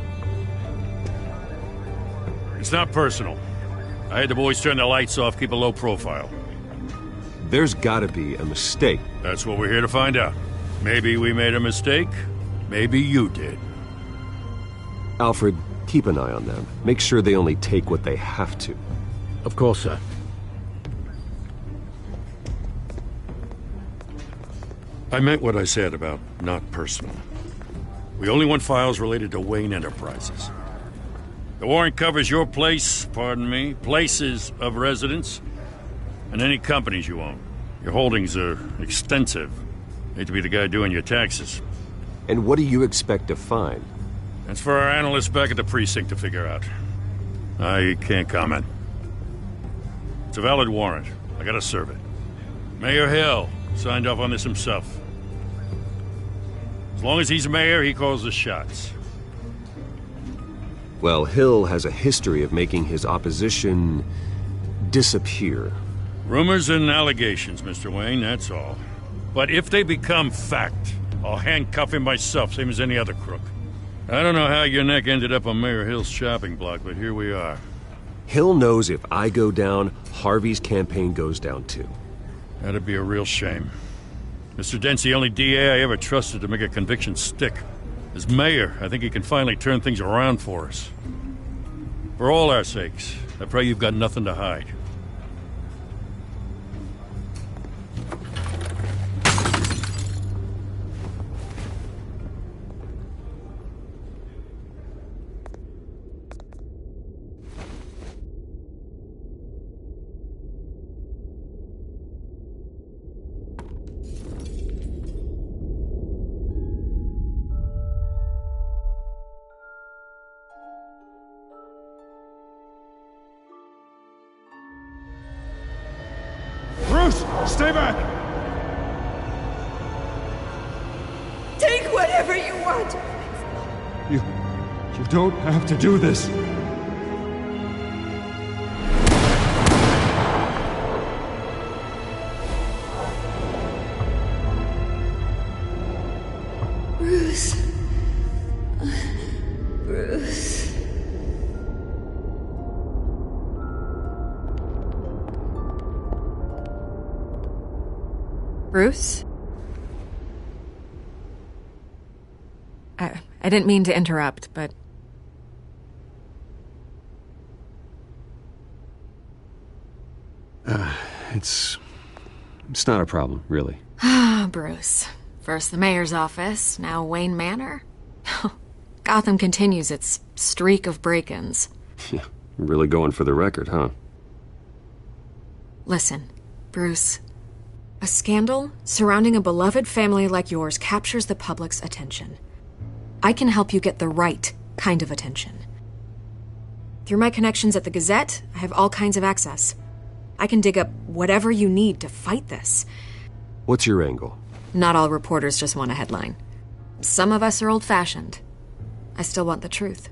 It's not personal. I had the boys turn the lights off, keep a low profile. There's gotta be a mistake. That's what we're here to find out. Maybe we made a mistake. Maybe you did. Alfred, keep an eye on them. Make sure they only take what they have to. Of course, sir. I meant what I said about not personal. We only want files related to Wayne Enterprises. The warrant covers your places of residence, and any companies you own. Your holdings are extensive. Hate to be the guy doing your taxes. And what do you expect to find? That's for our analysts back at the precinct to figure out. I can't comment. It's a valid warrant. I gotta serve it. Mayor Hill signed off on this himself. As long as he's mayor, he calls the shots. Well, Hill has a history of making his opposition disappear. Rumors and allegations, Mr. Wayne, that's all. But if they become fact, I'll handcuff him myself, same as any other crook. I don't know how your neck ended up on Mayor Hill's shopping block, but here we are. Hill knows if I go down, Harvey's campaign goes down too. That'd be a real shame. Mr. Dent's the only DA I ever trusted to make a conviction stick. As mayor, I think he can finally turn things around for us. For all our sakes, I pray you've got nothing to hide. Bruce, stay back! Take whatever you want! You don't have to do this. Bruce. Bruce. Bruce? I didn't mean to interrupt, but... It's not a problem, really. Ah, Bruce. First the mayor's office, now Wayne Manor. Gotham continues its streak of break-ins. Yeah, really going for the record, huh? Listen, Bruce. A scandal surrounding a beloved family like yours captures the public's attention. I can help you get the right kind of attention. Through my connections at the Gazette, I have all kinds of access. I can dig up whatever you need to fight this. What's your angle? Not all reporters just want a headline. Some of us are old-fashioned. I still want the truth.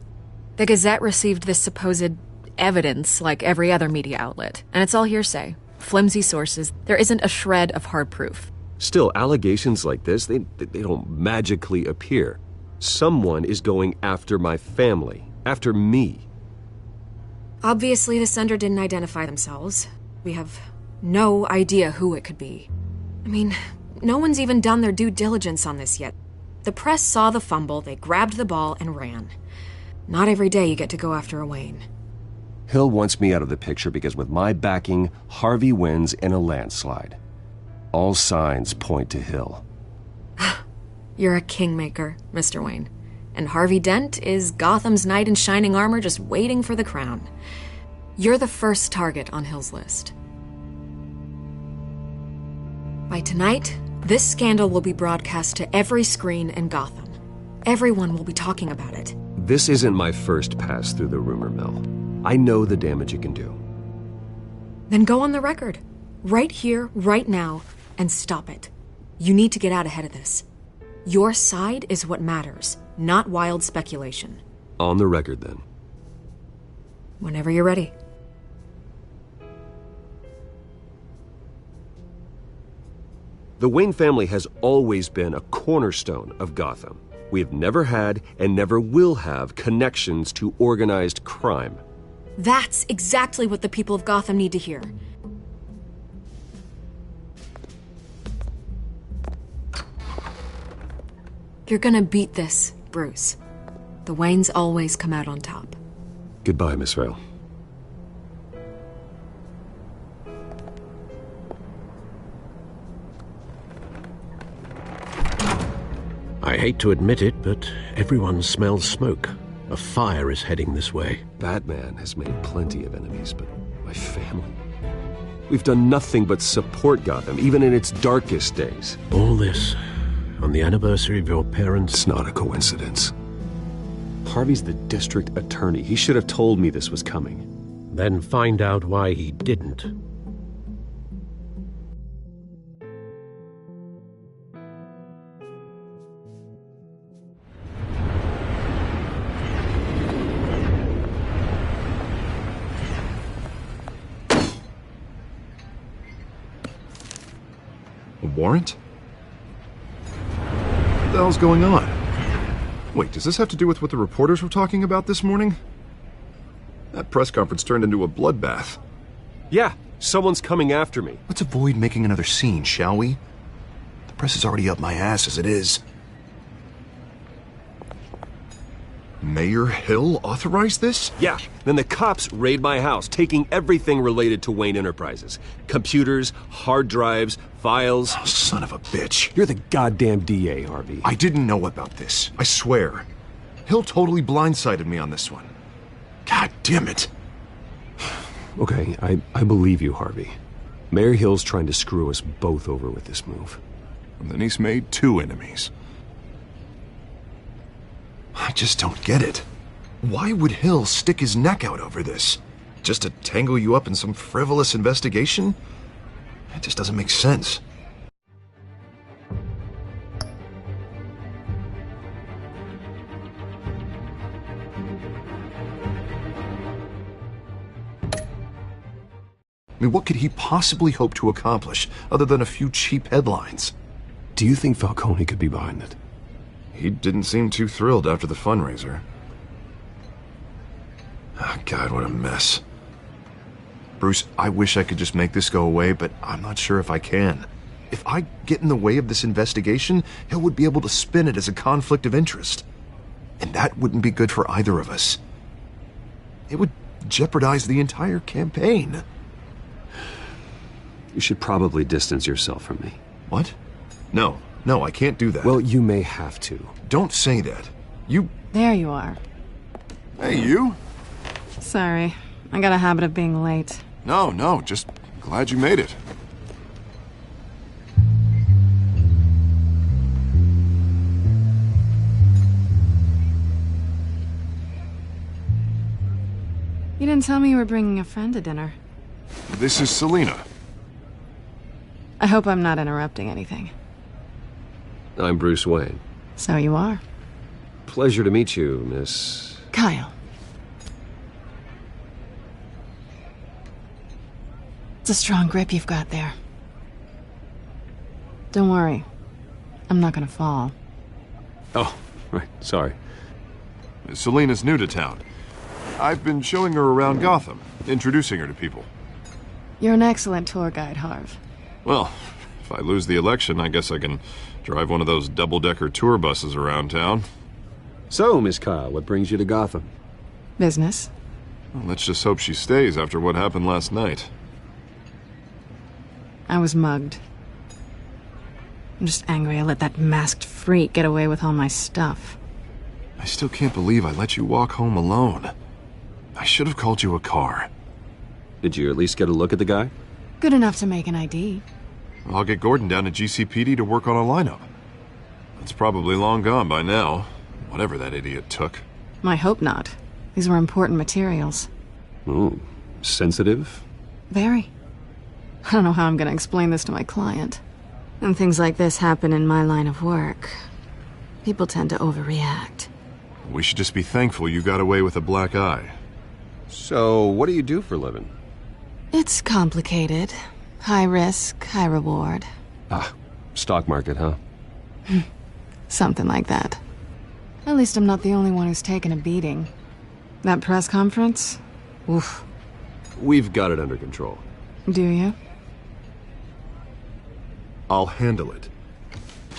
The Gazette received this supposed evidence like every other media outlet, and it's all hearsay. Flimsy sources. There isn't a shred of hard proof. Still, allegations like this, they don't magically appear. Someone is going after my family, after me. Obviously, the sender didn't identify themselves. We have no idea who it could be. I mean, no one's even done their due diligence on this yet. The press saw the fumble, they grabbed the ball and ran. Not every day you get to go after a Wayne. Hill wants me out of the picture because with my backing, Harvey wins in a landslide. All signs point to Hill. You're a kingmaker, Mr. Wayne. And Harvey Dent is Gotham's knight in shining armor just waiting for the crown. You're the first target on Hill's list. By tonight, this scandal will be broadcast to every screen in Gotham. Everyone will be talking about it. This isn't my first pass through the rumor mill. I know the damage it can do. Then go on the record. Right here, right now, and stop it. You need to get out ahead of this. Your side is what matters, not wild speculation. On the record, then. Whenever you're ready. The Wayne family has always been a cornerstone of Gotham. We have never had and never will have connections to organized crime. That's exactly what the people of Gotham need to hear. You're gonna beat this, Bruce. The Waynes always come out on top. Goodbye, Miss Vale. I hate to admit it, but everyone smells smoke. A fire is heading this way. Batman has made plenty of enemies, but my family... We've done nothing but support Gotham, even in its darkest days. All this on the anniversary of your parents'... It's not a coincidence. Harvey's the district attorney. He should have told me this was coming. Then find out why he didn't. A warrant? What the hell's going on? Wait, does this have to do with what the reporters were talking about this morning? That press conference turned into a bloodbath. Yeah, someone's coming after me. Let's avoid making another scene, shall we? The press is already up my ass as it is. Mayor Hill authorized this? Yeah, then the cops raid my house, taking everything related to Wayne Enterprises. Computers, hard drives, files. Oh, son of a bitch. You're the goddamn DA, Harvey. I didn't know about this. I swear. Hill totally blindsided me on this one. God damn it. Okay, I believe you, Harvey. Mayor Hill's trying to screw us both over with this move. And then he's made 2 enemies. I just don't get it. Why would Hill stick his neck out over this? Just to tangle you up in some frivolous investigation? It just doesn't make sense. I mean, what could he possibly hope to accomplish other than a few cheap headlines? Do you think Falcone could be behind it? He didn't seem too thrilled after the fundraiser. Oh, God, what a mess. Bruce, I wish I could just make this go away, but I'm not sure if I can. If I get in the way of this investigation, Hill would be able to spin it as a conflict of interest. And that wouldn't be good for either of us. It would jeopardize the entire campaign. You should probably distance yourself from me. What? No, I can't do that. Well, you may have to. Don't say that. You... There you are. Hey, you? Sorry. I got a habit of being late. No, just glad you made it. You didn't tell me you were bringing a friend to dinner. This is Selena. I hope I'm not interrupting anything. I'm Bruce Wayne. So you are. Pleasure to meet you, Miss... Kyle. It's a strong grip you've got there. Don't worry. I'm not gonna fall. Oh, right, sorry. Selena's new to town. I've been showing her around Gotham, introducing her to people. You're an excellent tour guide, Harv. Well, if I lose the election, I guess I can drive one of those double-decker tour buses around town. So, Miss Kyle, what brings you to Gotham? Business. Well, let's just hope she stays after what happened last night. I was mugged. I'm just angry I let that masked freak get away with all my stuff. I still can't believe I let you walk home alone. I should have called you a car. Did you at least get a look at the guy? Good enough to make an ID. I'll get Gordon down to GCPD to work on a lineup. It's probably long gone by now, whatever that idiot took. I hope not. These were important materials. Ooh, sensitive? Very. I don't know how I'm going to explain this to my client. When things like this happen in my line of work, people tend to overreact. We should just be thankful you got away with a black eye. So, what do you do for a living? It's complicated. High risk, high reward. Ah, stock market, huh? Something like that. At least I'm not the only one who's taken a beating. That press conference? Oof. We've got it under control. Do you? I'll handle it.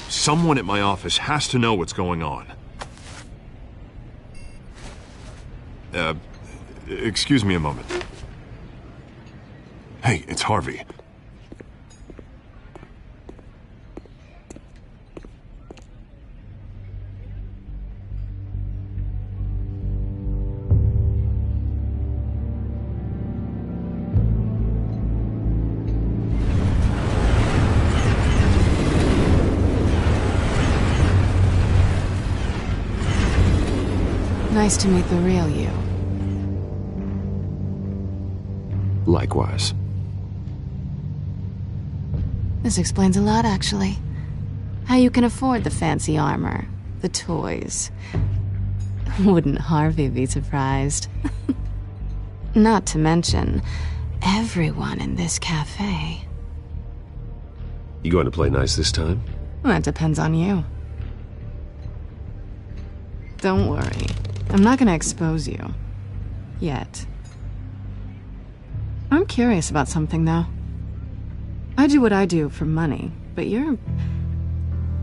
Someone at my office has to know what's going on. Excuse me a moment. Hey, it's Harvey. Nice to meet the real you. Likewise. This explains a lot, actually. How you can afford the fancy armor, the toys. Wouldn't Harvey be surprised? Not to mention, everyone in this cafe. You going to play nice this time? Well, that depends on you. Don't worry. I'm not gonna expose you. Yet. I'm curious about something, though. I do what I do for money, but you're...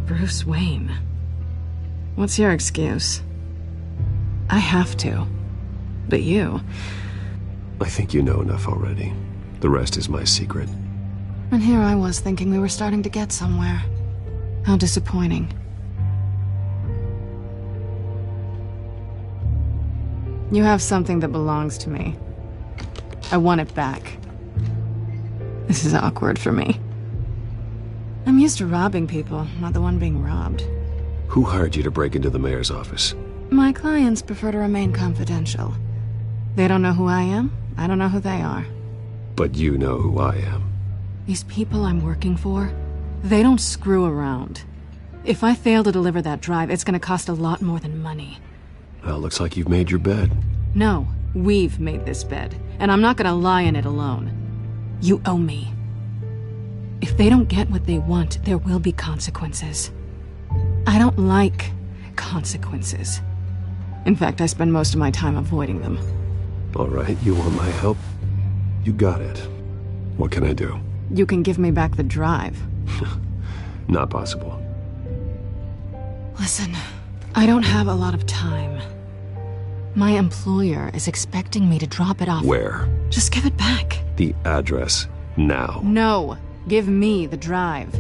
Bruce Wayne. What's your excuse? I have to. But you... I think you know enough already. The rest is my secret. And here I was thinking we were starting to get somewhere. How disappointing. You have something that belongs to me. I want it back. This is awkward for me. I'm used to robbing people, not the one being robbed. Who hired you to break into the mayor's office? My clients prefer to remain confidential. They don't know who I am, I don't know who they are. But you know who I am. These people I'm working for, they don't screw around. If I fail to deliver that drive, it's gonna cost a lot more than money. Well, looks like you've made your bed. No, we've made this bed, and I'm not gonna lie in it alone. You owe me. If they don't get what they want, there will be consequences. I don't like consequences. In fact, I spend most of my time avoiding them. All right, you want my help? You got it. What can I do? You can give me back the drive. Not possible. Listen, I don't have a lot of time. My employer is expecting me to drop it off. Where? Just give it back. The address, now. No, give me the drive.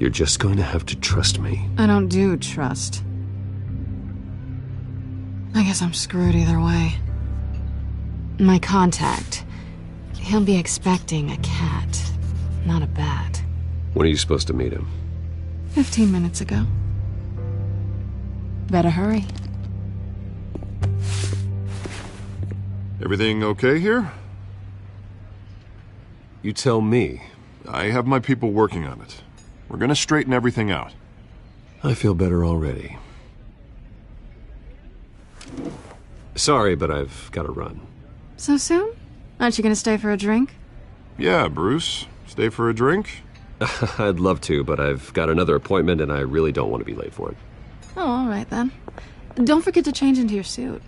You're just going to have to trust me. I don't do trust. I guess I'm screwed either way. My contact, he'll be expecting a cat, not a bat. When are you supposed to meet him? 15 minutes ago. Better hurry. Everything okay here? You tell me. I have my people working on it. We're gonna straighten everything out. I feel better already. Sorry, but I've got to run. So soon? Aren't you gonna stay for a drink? Yeah, Bruce. Stay for a drink? I'd love to, but I've got another appointment and I really don't want to be late for it. Oh, all right then. Don't forget to change into your suit.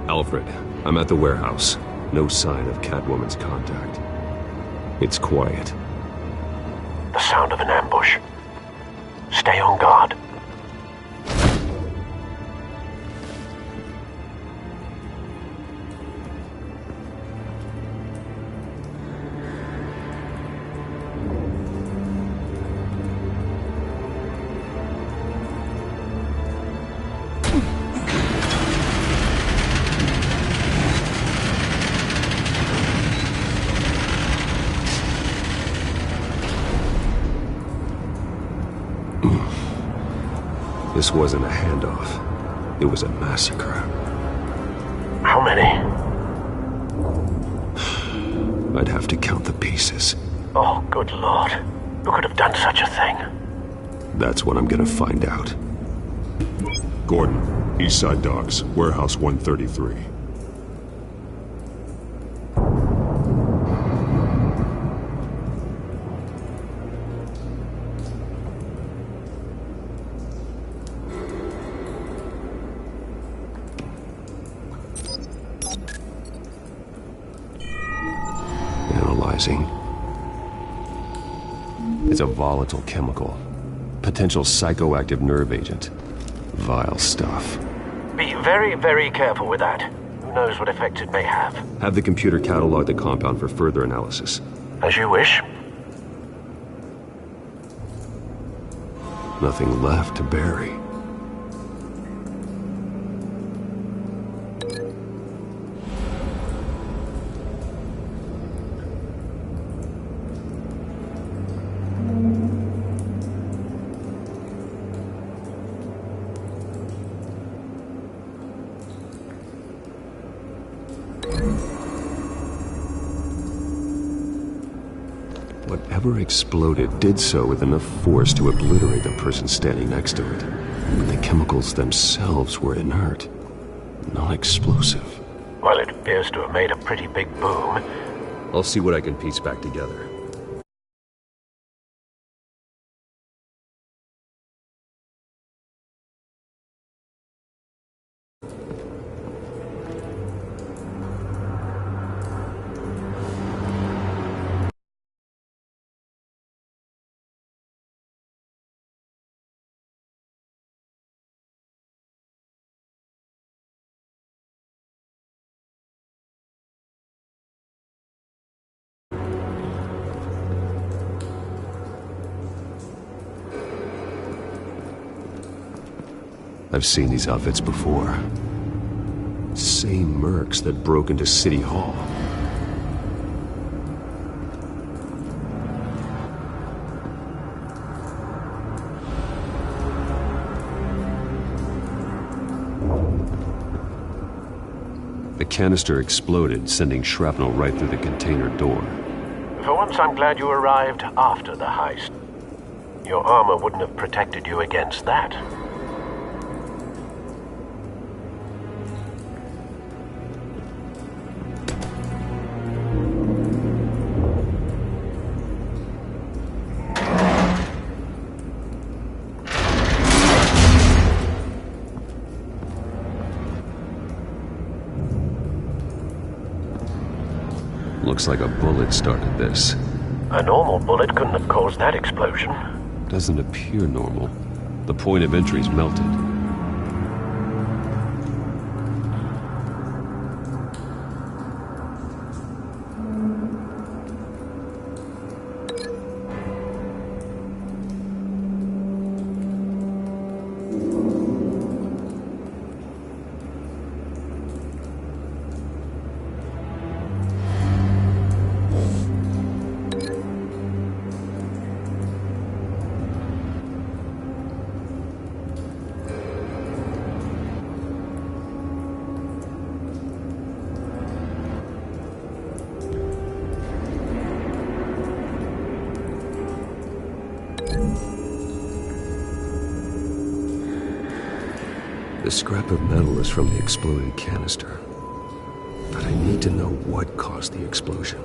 Alfred, I'm at the warehouse. No sign of Catwoman's contact. It's quiet. The sound of an ambush. Stay on guard. This wasn't a handoff. It was a massacre. How many? I'd have to count the pieces. Oh, good lord. Who could have done such a thing? That's what I'm gonna find out. Gordon, Eastside Docks, Warehouse 133. Analyzing. It's a volatile chemical. Potential psychoactive nerve agent. Vile stuff. Be very, very careful with that. Who knows what effects it may have? Have the computer catalog the compound for further analysis. As you wish. Nothing left to bury. Whatever exploded did so with enough force to obliterate the person standing next to it. But the chemicals themselves were inert, non-explosive. Well, it appears to have made a pretty big boom. I'll see what I can piece back together. I've seen these outfits before. Same mercs that broke into City Hall. The canister exploded, sending shrapnel right through the container door. For once, I'm glad you arrived after the heist. Your armor wouldn't have protected you against that. Looks like a bullet started this. A normal bullet couldn't have caused that explosion. Doesn't appear normal. The point of entry's melted. The scrap of metal is from the exploded canister. But I need to know what caused the explosion.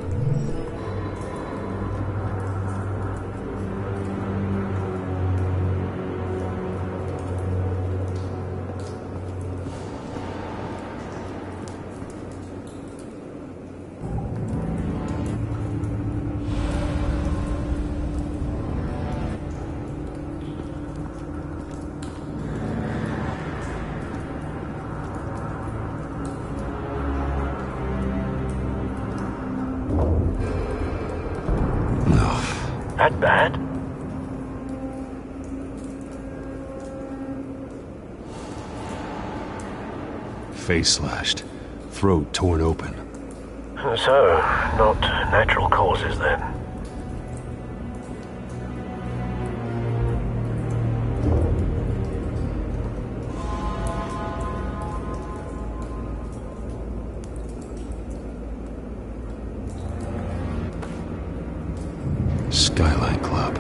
That bad? Face slashed, throat torn open. So, not natural causes then. Skyline Club.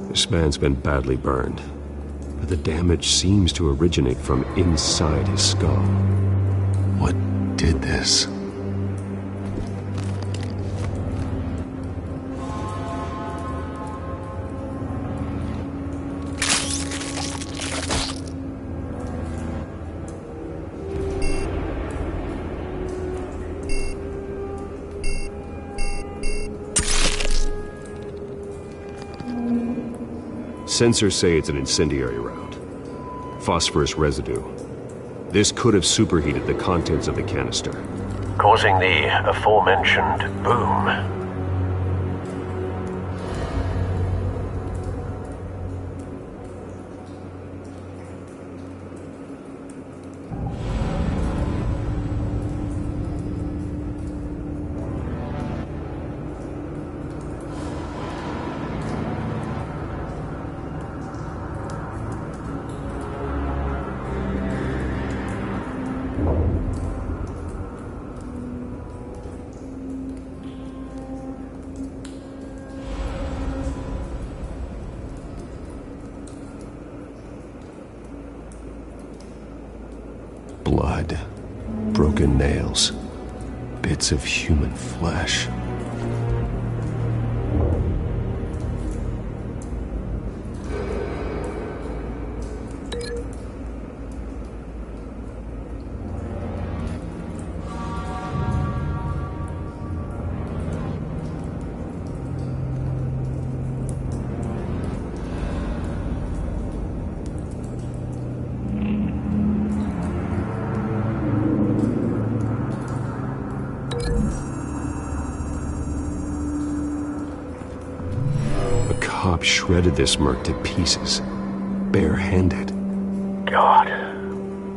This man's been badly burned. But the damage seems to originate from inside his skull. What did this? Sensors say it's an incendiary round. Phosphorus residue. This could have superheated the contents of the canister, causing the aforementioned boom. Blood, broken nails, bits of human flesh. Cop shredded this merc to pieces, barehanded. God,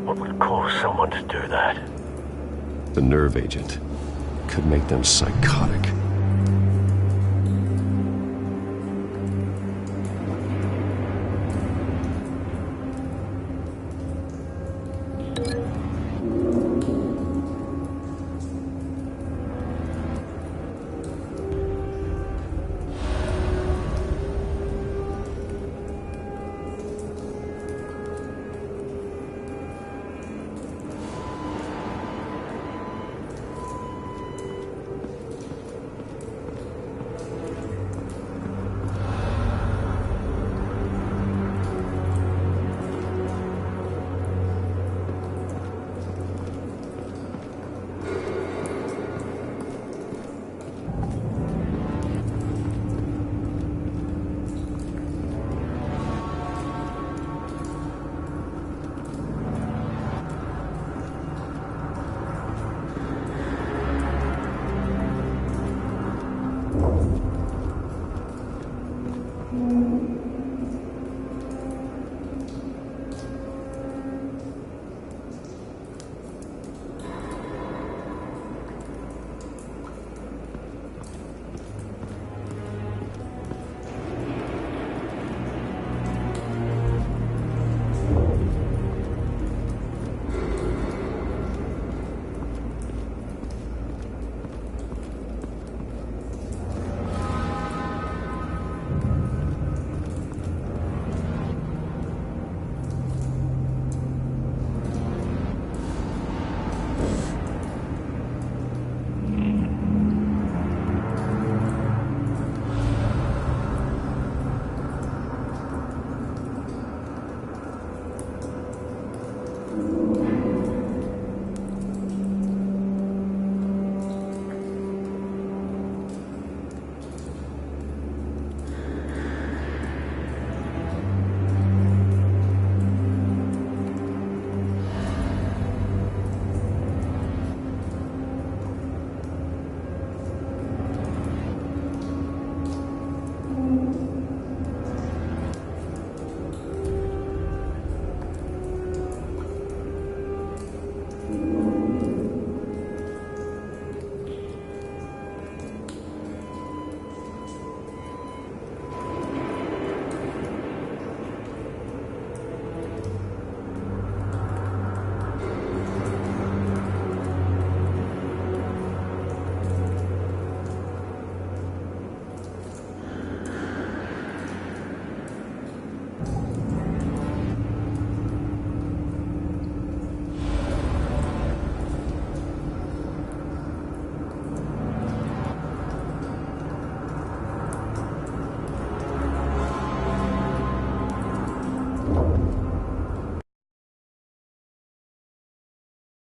what would cause someone to do that? The nerve agent could make them psychotic.